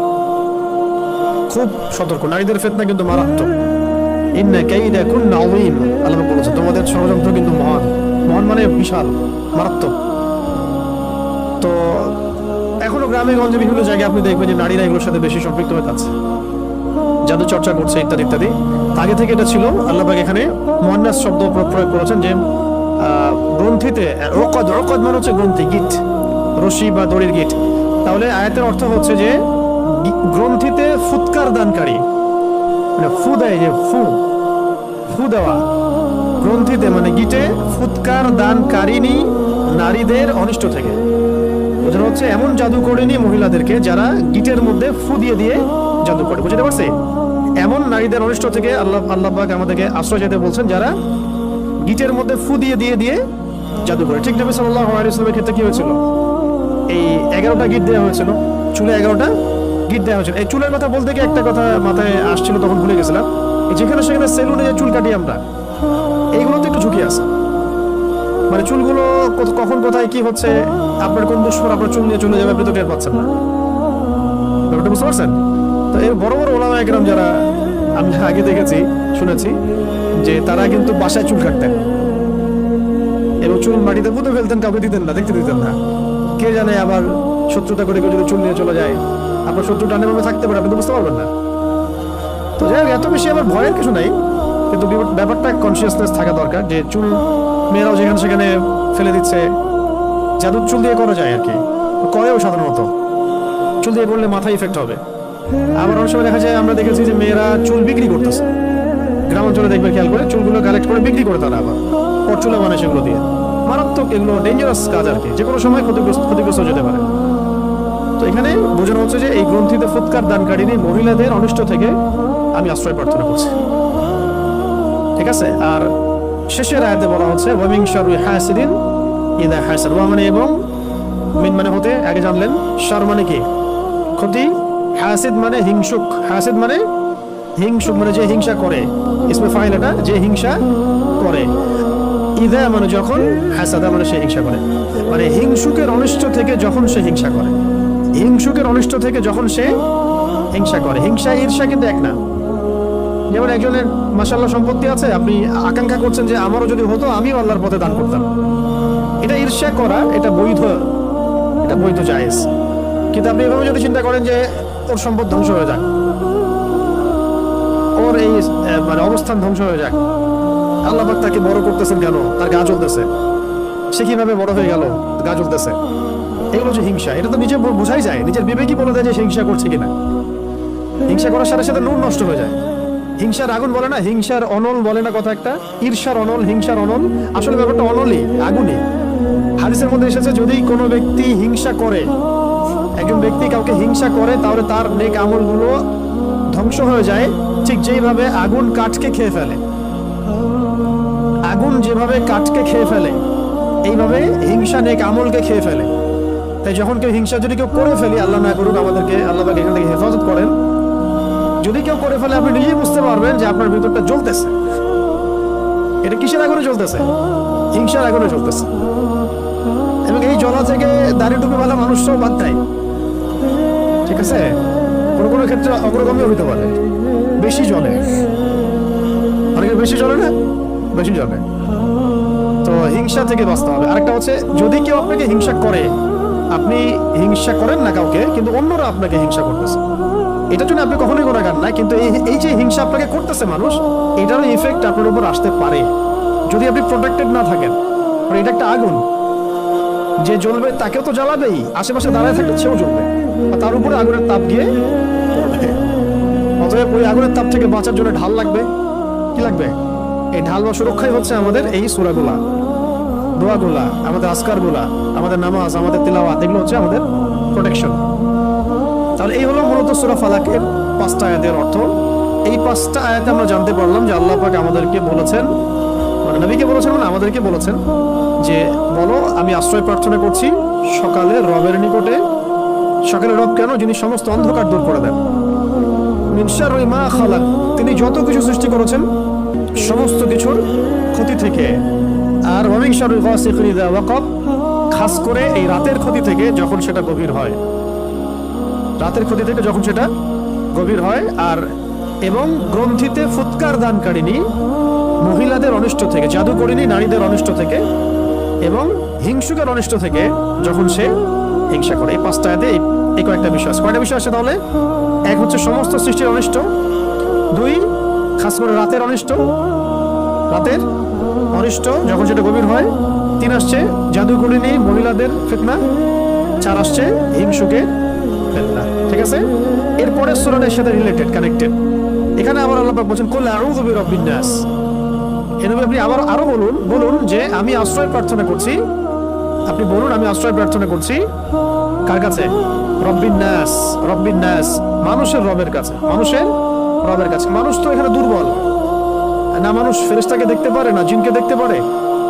খুব সতর্ক, নারীদের ফিতনা কিন্তু মারাত্মক। ইন্না কাইদাকুন্না আযীম, আল্লাহ বলেছে তোমাদের ষড়যন্ত্র কিন্তু মহান, মহান মানে বিশাল, মারাত্মক। তো এখনো গ্রামে গঞ্জে বিভিন্ন জায়গায় আপনি দেখবেন যে নারীরা এগুলোর সাথে বেশি সম্পৃক্ত হয়ে যাচ্ছে, জাদু চর্চা করছে, ইত্যাদি ইত্যাদি। আগে থেকে এটা ছিল। আল্লাহ পাক এখানে মুয়ান্নাস শব্দ প্রয়োগ করেছেন যে গ্রন্থিতে, উকাদ, উকাদ মানে হচ্ছে গ্রন্থি, গিট, রশি বা দড়ির গিট। তাহলে আয়াতের অর্থ হচ্ছে যে গ্রন্থিতে ফুৎকার দানকারী, মানে ফু দেয়, যে ফু দেওয়া গ্রন্থিতে মানে গিটে ফুৎকার দানকারিনী নারীদের অনিষ্ট থেকে। বোঝানো হচ্ছে এমন জাদু করেনি মহিলাদেরকে যারা গিটের মধ্যে ফু দিয়ে দিয়ে জাদু করে। বুঝতে পারছে? এমন নারীদের অনিষ্ট থেকে আল্লাহ পাক আমাদেরকে আশ্রয় যেতে বলছেন যারা গিটের মধ্যে ফু দিয়ে দিয়ে দিয়ে জাদু করে। ঠিক নবী সাল্লাল্লাহু আলাইহি ওয়াসাল্লামের ক্ষেত্রে কি হয়েছিল? এই 11টা গিট দেওয়া হয়েছিল, চুলে 11টা গিট দেওয়া হয়েছিল। এই চুলের কথা বলতে গিয়ে একটা কথা মাথায় আসছিল, তখন ভুলে গেছিলাম। যেখানে সেখানে সেলুনে যে চুল কাটি আমরা, এইগুলো তো একটু ঝুঁকি আছে। মানে চুলগুলো কখন কোথায় কি হচ্ছে, আপনার কোন দুশ্মন আপনার চুল নিয়ে চলে যাবে আপনি তো টের পাচ্ছেন না। ব্যাপারটা বুঝতে পারছেন? তো এই বড় বড় ওলামা একরাম যারা আমি আগে দেখেছি শুনেছি যে তারা কিন্তু বাসায় চুল কাটতেন এবং চুল মাটিতে পুঁতে ফেলতেন, কাউকে দিতেন না, দেখতে দিতেন না। কে জানে আবার শত্রুতা করে কেউ যদি চুল নিয়ে চলে যায়, আপনার শত্রু টানে ভাবে থাকতে পারে, আপনি তো বুঝতে পারবেন না। তো যাই হোক, এত বেশি আবার ভয়ের কিছু নাই, কিন্তু ব্যাপারটা কনসিয়াসনেস থাকা দরকার যে চুল মেয়েরাও যেখানে সেখানে ফেলে দিচ্ছে। জাদুর চুল দিয়ে করা যায় আর কি, করেও সাধারণত। চুল দিয়ে করলে মাথায় ইফেক্ট হবে। আবার অনেক সময় দেখা যায়, আমরা দেখেছি যে মেয়েরা চুল বিক্রি করতেছে, গ্রাম অঞ্চলে দেখবে খেয়াল করে চুলগুলো কালেক্ট করে বিক্রি করে তারা, আবার পরচুলা বানায় সেগুলো দিয়ে। মারাত্মক এগুলো ডেঞ্জারাস কাজ আর কি, যে কোনো সময় ক্ষতিগ্রস্ত যেতে পারে। তো এখানে বোঝানো হচ্ছে যে এই গ্রন্থিতে ফুৎকার দানকারিনী মহিলাদের অনিষ্ট থেকে আমি আশ্রয় প্রার্থনা করছি। ঠিক আছে? আর শেষের আয়াতে বলা হচ্ছে ওয়া মিন শাররি হাসিদিন ইযা হাসাদ। ওয়া মানে এবং, মিন মানে হতে, আগে জানলেন। শার মানে কি? ক্ষতি। হাসিদ মানে হিংসুক। হাসিদ মানে হিংসুক, মানে যে হিংসা করে। ইসমে ফাইল এটা, যে হিংসা করে। ইযা মানে যখন, হাসাদা মানে সে হিংসা করে। মানে হিংসুকের অনিষ্ট থেকে যখন সে হিংসা করে, হিংসুকের অনিষ্ট থেকে যখন সে হিংসা করে। হিংসা ঈর্ষা কিন্তু এক না। যেমন একজনের মাশাআল্লাহ সম্পত্তি আছে, আপনি আকাঙ্ক্ষা করছেন যে আমারও যদি হতো আমিও আল্লাহর পথে দান করতাম, এটা ঈর্ষা করা, এটা বৈধ জায়েজ। কিন্তু আপনি এভাবে যদি চিন্তা করেন যে ওর সম্পদ ধ্বংস হয়ে যাক, ওর এই মানে অবস্থান ধ্বংস হয়ে যাক, আল্লাহ পাক তাকে বড় করতেছেন কেন, তার গা জ্বলতেছে, সে কিভাবে বড় হয়ে গেল, গা জ্বলতেছে, এগুলো যে হিংসা, এটা তো নিজে বোঝাই যায়, নিজের বিবেকই বলে দেয় যে সে হিংসা করছে কিনা। হিংসা করার সাথে সাথে নূর নষ্ট হয়ে যায়। হিংসার আগুন বলে না, হিংসার অনল বলে না কথা একটা, ঈর্ষার অনল, হিংসার অনল। আসলে ব্যাপারটা অনলই, আগুনই। হাদিসের মধ্যে এসেছে যদি কোনো ব্যক্তি হিংসা করে, একজন ব্যক্তি কাউকে হিংসা করে, তাহলে তার নেক আমলগুলো ধ্বংস হয়ে যায়, ঠিক যেভাবে আগুন কাঠকে খেয়ে ফেলে। আগুন যেভাবে কাঠকে খেয়ে ফেলে, এইভাবে হিংসা নেক আমলকে খেয়ে ফেলে। তাই যখন কেউ হিংসা যদি কেউ করে ফেলি, আল্লাহ না করুক, আমাদেরকে আল্লাহ পাক এখান থেকে হেফাজত করেন, যদি কেউ করে ফেলে আপনি নিজেই বুঝতে পারবেন যে আপনার ভিতরটা জ্বলতেছে। এটা কিসের আগুনে জ্বলতেছে? হিংসার আগুনে জ্বলতেছে। এবং এই জ্বলা থেকে দাড়ি টুপিওয়ালা মানুষরাও বাদ দেয়। ঠিক আছে? কোনো কোনো ক্ষেত্রে অগ্রগামীও হইতে পারে, বেশি জ্বলে। অনেকের বেশি জ্বলে না, বেশি জ্বলে। তো হিংসা থেকে বাঁচতে হবে। আরেকটা হচ্ছে, যদি কেউ আপনাকে হিংসা করে, আপনি হিংসা করেন না কাউকে, কিন্তু অন্যরা আপনাকে হিংসা করতেছে, এটার জন্য আপনি কখনোই গুনাহগার না, কিন্তু এই যে হিংসা আপনাকে করতেছে মানুষ, এটারও ইফেক্ট আপনার উপর আসতে পারে যদি আপনি প্রোটেক্টেড না থাকেন। কারণ এটা একটা আগুন, যে জ্বলবে তাকেও তো জ্বালাবেই, আশেপাশে দাঁড়ায় থাকলে সেও জ্বলবে, আর তার উপরে আগুনের তাপ গিয়ে পড়বে। অতএব ওই আগুনের তাপ থেকে বাঁচার জন্য ঢাল লাগবে। কি লাগবে? এই ঢাল বা সুরক্ষাই হচ্ছে আমাদের এই সূরাগুলা, দোয়াগুলা, আমাদের আজকারগুলা, আমাদের নামাজ, আমাদের তিলাওয়াত, এগুলো হচ্ছে আমাদের প্রোটেকশন। তাহলে এই হলো মূলত সূরা ফালাকের 5টা আয়াতের অর্থ। এই 5টা আয়াতে আমরা জানতে পারলাম যে আল্লাহ পাক আমাদেরকে বলেছেন, মানে নবীকে বলেছেন, মানে আমাদেরকে বলেছেন যে বলো আমি আশ্রয় প্রার্থনা করছি সকালে রবের নিকটে। সকালে রব কেন? যিনি সমস্ত অন্ধকার দূর করে দেন। মিন শাররি মা খালাক, তিনি যত কিছু সৃষ্টি করেছেন সমস্ত কিছুর ক্ষতি থেকে। আর ওয়া মিন শাররি গাসিকিন ইযা ওয়াকাব, খাস করে এই রাতের ক্ষতি থেকে যখন সেটা গভীর হয়, রাতের ক্ষতি থেকে যখন সেটা গভীর হয়। আর এবং গ্রন্থিতে ফুৎকার দানকারিনী মহিলাদের অনিষ্ট থেকে, জাদুকরিনী নারীদের অনিষ্ট থেকে, এবং হিংসুকের অনিষ্ট থেকে যখন সে হিংসা করে। এই 5টা আয়াতে এই কয়েকটা বিষয় আছে। কয়টা বিষয় আছে তাহলে? এক হচ্ছে সমস্ত সৃষ্টির অনিষ্ট, 2 খাস করে রাতের অনিষ্ট, রাতের অনিষ্ট যখন সেটা গভীর হয়, 3 আসছে জাদুকরিনী মহিলাদের ফিতনা, 4 আসছে হিংসুকের ফিতনা। ঠিক আছে? এরপরে সূরাটার সাথে রিলেটেড, কানেক্টেড। এখানে আবার আল্লাহ পাক বলছেন কুল আউযু বিরাব্বিন নাস। হে নবী আপনি আরো বলুন যে আমি আশ্রয় প্রার্থনা করছি, আপনি বলুন আমি আশ্রয় প্রার্থনা করছি কার কাছে? রব্বিন নাস, মানুষের রবের কাছে, মানুষের রবের কাছে। মানুষ তো এখানে দুর্বল না, মানুষ ফেরেশতাকে দেখতে পারে না, জিনকে দেখতে পারে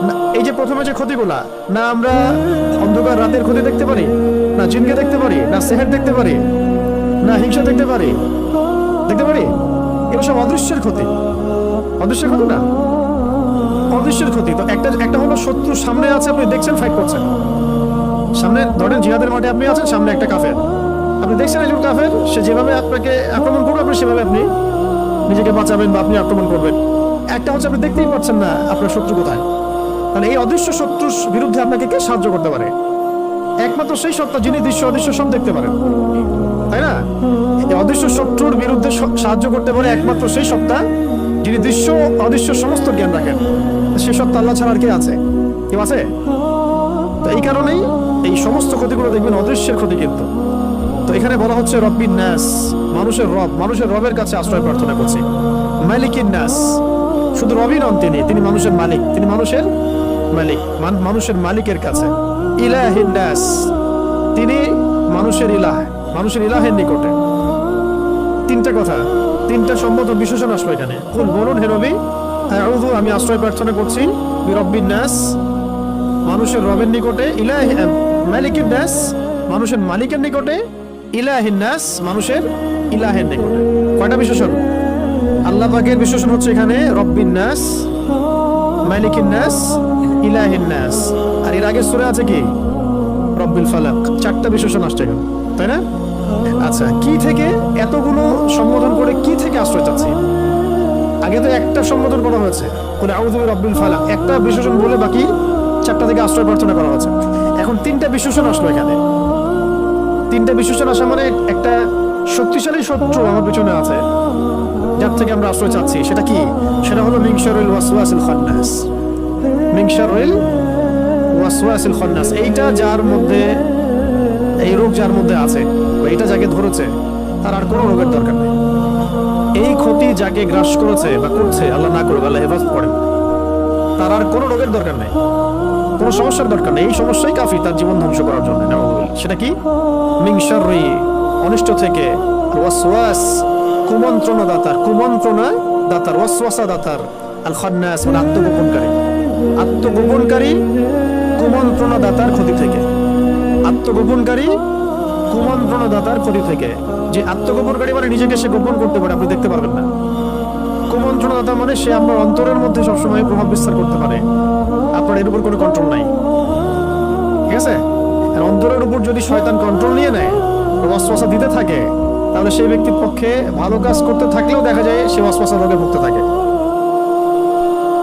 না। এই যে প্রথমে যে ক্ষতিগুলা, না আমরা অন্ধকার রাতের ক্ষতি দেখতে পারি, না জিনকে দেখতে পারি, না সেহের দেখতে পারি, না হিংসা দেখতে পারি, এগুলো সব অদৃশ্যের ক্ষতি। অদৃশ্যের ক্ষতি না, অদৃশ্যের ক্ষতি। তো একটা হলো শত্রু সামনে আছে, আপনি দেখছেন ফাইট করছেন, সামনে ধরেন জিহাদের মাঠে আপনি আছেন, সামনে একটা কাফের, আপনি দেখছেন একজন কাফের, সে যেভাবে আপনাকে আক্রমণ করবে আপনি সেভাবে আপনি নিজেকে বাঁচাবেন বা আপনি আক্রমণ করবেন। একটা হচ্ছে আপনি দেখতেই পাচ্ছেন না আপনার শত্রু কোথায়। তাহলে এই অদৃশ্য শত্রুর বিরুদ্ধে আপনাকে কে সাহায্য করতে পারে? একমাত্র সেই সত্তা যিনি দৃশ্য অদৃশ্য সব দেখতে পারেন, তাই না? এই অদৃশ্য শত্রুর বিরুদ্ধে সাহায্য করতে পারে একমাত্র সেই সত্তা যিনি দৃশ্য অদৃশ্য সমস্ত জ্ঞান রাখেন। সে সত্তা আল্লাহ ছাড়া আর কে আছে? কেউ আছে? তো এই কারণেই এই সমস্ত ক্ষতিগুলো দেখবেন অদৃশ্যের ক্ষতি। কিন্তু তো এখানে বলা হচ্ছে রব্বিন নাস, মানুষের রবের কাছে আশ্রয় প্রার্থনা করছি। মালিকিন নাস, শুধু রবই নন, তিনি মানুষের মালিক, তিনি মানুষের মালিক, মানুষের মালিকের কাছে। ইলাহিন নাস, তিনি মানুষের ইলাহের নিকটে। তিনটা কথা, তিনটা সম্বোধন বিশেষণ আসলো এখানে। বলুন হে নবী আউযু, আমি আশ্রয় প্রার্থনা করছি বিরব্বিন নাস, মানুষের রবের নিকটে, মালিকিন নাস, মানুষের মালিকের নিকটে, ইলাহিন নাস, মানুষের ইলাহের নিকটে। কয়টা বিশেষণ? আল্লাহ পাকের বিশেষণ হচ্ছে এখানে রব্বিন নাস, মালিকিন নাস, ইলাহিন নাস। আর এর আগে সূরা আছে কি? রব্বিল ফালাক। চারটা বিশেষণ আসছে, তাই না? আচ্ছা, কি থেকে এতগুলো সম্বোধন করে, কি থেকে আশ্রয় চাচ্ছি? আগে তো একটা সম্বোধন করা হয়েছে, কুল আউযু বিরাব্বিল ফালাক, একটা বিশেষণ বলে বাকি চারটা থেকে আশ্রয় প্রার্থনা করা হয়েছে। এখন তিনটা বিশেষণ আসলো এখানে। তিনটা বিশেষণ আসা মানে একটা শক্তিশালী শত্রু আমার পিছনে আছে যার থেকে আমরা আশ্রয় চাচ্ছি। সেটা কি? সেটা হলো মিন শাররিল ওয়াসওয়াসিল খান্নাস। মিন শাররিল ওয়াসওয়াসিল খান্নাস, এইটা যার মধ্যে, এই রোগ যার মধ্যে আছে, এইটা যাকে ধরেছে তার আর কোনো রোগের দরকার নেই। এই ক্ষতি যাকে গ্রাস করেছে বা করছে, আল্লাহ না করুক, আল্লাহ হেফাজত করেন, তার আর কোনো রোগের দরকার নেই, কোনো সমস্যার দরকার নেই। এই সমস্যাই কাফি তার জীবন ধ্বংস করার জন্য। সেটা কি? মিন শাররি, অনিষ্ট থেকে, ওয়াসওয়াস, কুমন্ত্রণা দাতার, ওয়াসওয়াসা দাতার, আল খান্নাস মানে আত্মগোপনকারী, কুমন্ত্রণা দাতার ক্ষতি থেকে, আত্মগোপনকারী, কুমন্ত্রণা দাতার ক্ষতি থেকে। যে আত্মগোপনকারী মানে নিজেকে সে গোপন করতে পারে, আপনি দেখতে পারবেন না। কুমন্ত্রণা দাতা মানে সে আপনার অন্তরের মধ্যে সবসময় প্রভাব বিস্তার করতে পারে, আপনার এর উপর কোনো কন্ট্রোল নাই, ঠিক আছে? আর অন্তরের উপর যদি শয়তান কন্ট্রোল নিয়ে নেয়, ওয়াসওয়াসা দিতে থাকে, তাহলে সেই ব্যক্তির পক্ষে ভালো কাজ করতে থাকলেও দেখা যায় সে ওয়াসওয়াসা রোগে ভুগতে থাকে।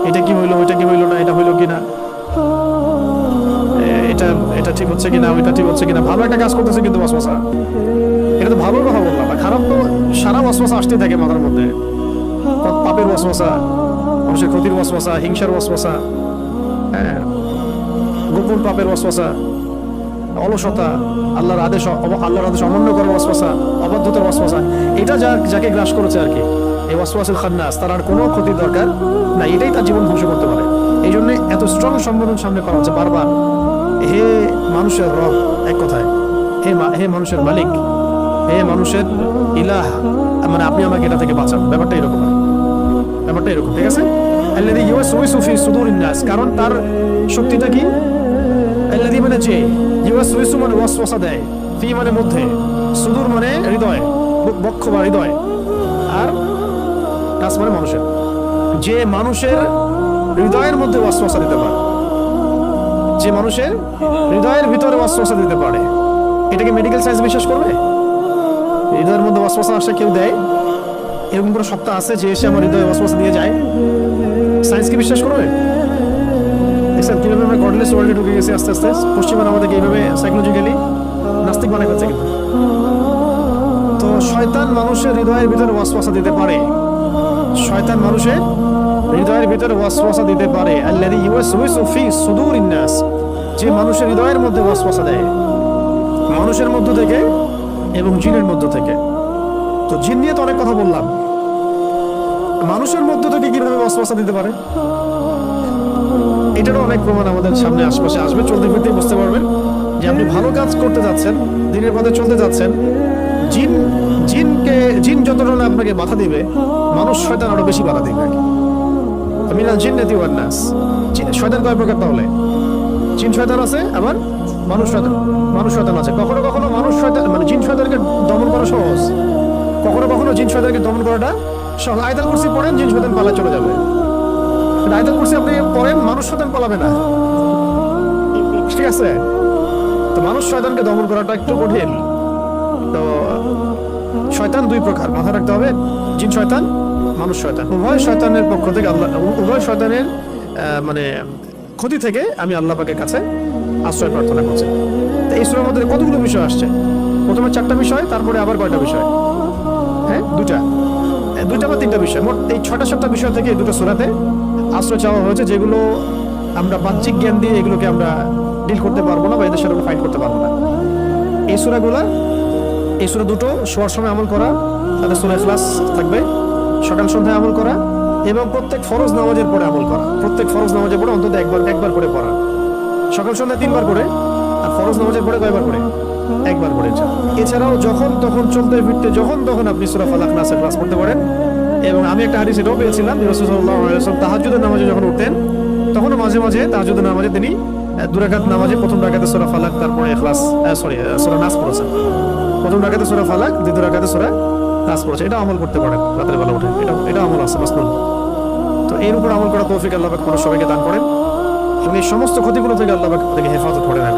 এটা কি হইলো, ওইটা কি হইলো না, এটা হইলো কিনা, এটা ঠিক হচ্ছে কিনা, ওইটা ঠিক হচ্ছে কিনা। ভালো একটা কাজ করতেছে কিন্তু ওয়াসওয়াসা, এটা তো ভালো কথা বললাম না, খারাপ তো সারা ওয়াসওয়াসা আসতেই থাকে মাথার মধ্যে। পাপের ওয়াসওয়াসা, মানুষের ক্ষতির ওয়াসওয়াসা, হিংসার ওয়াসওয়াসা, গোপন পাপের ওয়াসওয়াসা, অলসতা, আল্লাহর আদেশ অমান্য করার ওয়াসওয়াসা, অবাধ্যতার ওয়াসওয়াসা, এটা যাকে গ্রাস করেছে আর কি, এই ওয়াসওয়াসিল খান্নাস, তার আর কোনো ক্ষতির দরকার না, এটাই তার জীবন ধ্বংস করতে পারে। এই জন্য এত স্ট্রং সম্বোধন সামনে করা হচ্ছে বারবার। হে মানুষের রব, এক কথায় হে মানুষের মালিক, হে মানুষের ইলাহ, মানে আপনি আমাকে এটা থেকে বাঁচান। ব্যাপারটা এরকম, ঠিক আছে? আল্লাযী ইউওয়াসউইসু ফি সুদুরিন নাস, কারণ তার শক্তিটা কি? আল্লাযী মানে যে, ইউওয়াসউইসু মানে ওয়াসওয়াসা দেয়, ফি মানে মধ্যে, সুদুর মানে হৃদয়, বক্ষ বা হৃদয়, আর নাস মানে মানুষের। যে মানুষের হৃদয়ের মধ্যে ওয়াসওয়াসা দিতে পারে, যে মানুষের হৃদয়ের ভিতরে ওয়াসওয়াসা দিতে পারে, এটাকে মেডিকেল সায়েন্স বিশ্বাস করবে? হৃদয়ের মধ্যে ওয়াসওয়াসা আসা কেউ দেয়? এরকম কোনো সত্তা আছে যে এসে আমার হৃদয়ে ওয়াসওয়াসা দিয়ে যায়? সায়েন্স কি বিশ্বাস করবে? দেখছেন কিভাবে আমরা গডলেস ওয়ার্ল্ডে ঢুকে গেছি আস্তে আস্তে। পশ্চিমা আমাদেরকে এইভাবে সাইকোলজিক্যালি নাস্তিক বানাই ফেলছে। কিন্তু তো শয়তান মানুষের হৃদয়ের ভিতরে ওয়াসওয়াসা দিতে পারে, শয়তান মানুষের হৃদয়ের ভিতরে ওয়াসওয়াসা দিতে পারে। আল্লাযী ইউওয়াসউইসু ফি সুদুরিন নাস, যে মানুষের হৃদয়ের মধ্যে ওয়াসওয়াসা দেয়, মানুষের মধ্য থেকে এবং জিনের মধ্য থেকে। তো জিন নিয়ে তো অনেক কথা বললাম, মানুষের মধ্যে থেকে কিভাবে ওয়াসওয়াসা দিতে পারে, এটারও অনেক প্রমাণ আমাদের সামনে আশপাশে আসবে। চলতে ফিরতে বুঝতে পারবেন যে আপনি ভালো কাজ করতে যাচ্ছেন, দিনের পথে চলতে যাচ্ছেন, জিন যতটা না আপনাকে বাধা দিবে, মানুষ শয়তান আরো বেশি বাধা দিবে। মিনাল জিন্নাতি ওয়ান নাস, শয়তান কয় প্রকার তাহলে? জিন শয়তান আছে, আবার মানুষ শয়তান আছে। কখনো কখনো মানুষ শয়তান মানে জিন শয়তানকে দমন করা সহজ, কখনো কখনো জিন শয়তানকে দমন করাটা সহজ। আয়াতুল কুরসি পড়েন, জিন শয়তান পালা চলে যাবে। আয়াতুল কুরসি আপনি পড়েন, মানুষ শয়তান পালাবে না, ঠিক আছে? তো মানুষ শয়তানকে দমন করাটা একটু কঠিন। তো শয়তান দুই প্রকার, মাথায় রাখতে হবে। জিন শয়তান, মানুষ শয়তান, উভয় শয়তানের পক্ষ থেকে আল্লাহ, উভয় শয়তানের মানে ক্ষতি থেকে আমি আল্লাহ পাকের কাছে আশ্রয় প্রার্থনা করছি। তো এই সূরার মধ্যে কতগুলো বিষয় আসছে? প্রথমে 4টা বিষয়, তারপরে আবার কয়টা বিষয়? হ্যাঁ, দুইটা বা 3টা বিষয়। মোট এই 6টা বিষয় থেকে এই দুটো সূরাতে আশ্রয় চাওয়া হয়েছে, যেগুলো আমরা বাহ্যিক জ্ঞান দিয়ে এগুলোকে আমরা ডিল করতে পারবো না বা এদের সাথে ফাইট করতে পারবো না। এই সূরা দুটো শোয়ার সময় আমল করা, তাদের সূরা ইখলাস থাকবে, সকাল সন্ধ্যায় আমল করা, এবং প্রত্যেক ফরজ নামাজের পরে আমল করা। প্রত্যেক ফরজ নামাজের পরে অন্তত একবার করে পড়া, সকাল সন্ধ্যায় 3বার করে, আর ফরজ নামাজের পরে কয়বার করে? একবার করে। এছাড়াও যখন তখন চলতে ফিরতে যখন তখন আপনি সূরা ফালাক নাস ক্লাস করতে পারেন। এবং আমি একটা হাদিস এটাও পেয়েছিলাম, রাসূল সাল্লাল্লাহু আলাইহি ওয়াসাল্লাম তাহাজ্জুদের নামাজে যখন উঠতেন, তখনও মাঝে মাঝে তাহাজ্জুদের নামাজে তিনি 2 রাকাত নামাজে প্রথম রাকাতে সূরা ফালাক, তারপরে ইখলাস, সূরা নাস পড়েছেন। প্রথম রাকাতে সূরা ফালাক, দ্বিতীয় রাকাতে সূরা নাস পড়েছে। এটা আমল করতে পারেন রাতের বেলা উঠে, এটা আমল আছে মাসনুন। তো এর উপর আমল করা তৌফিক আল্লাহ পাক সবাইকে দান করেন এবং এই সমস্ত ক্ষতিগুলো থেকে আল্লাহ পাক থেকে হেফাজত করে নেন।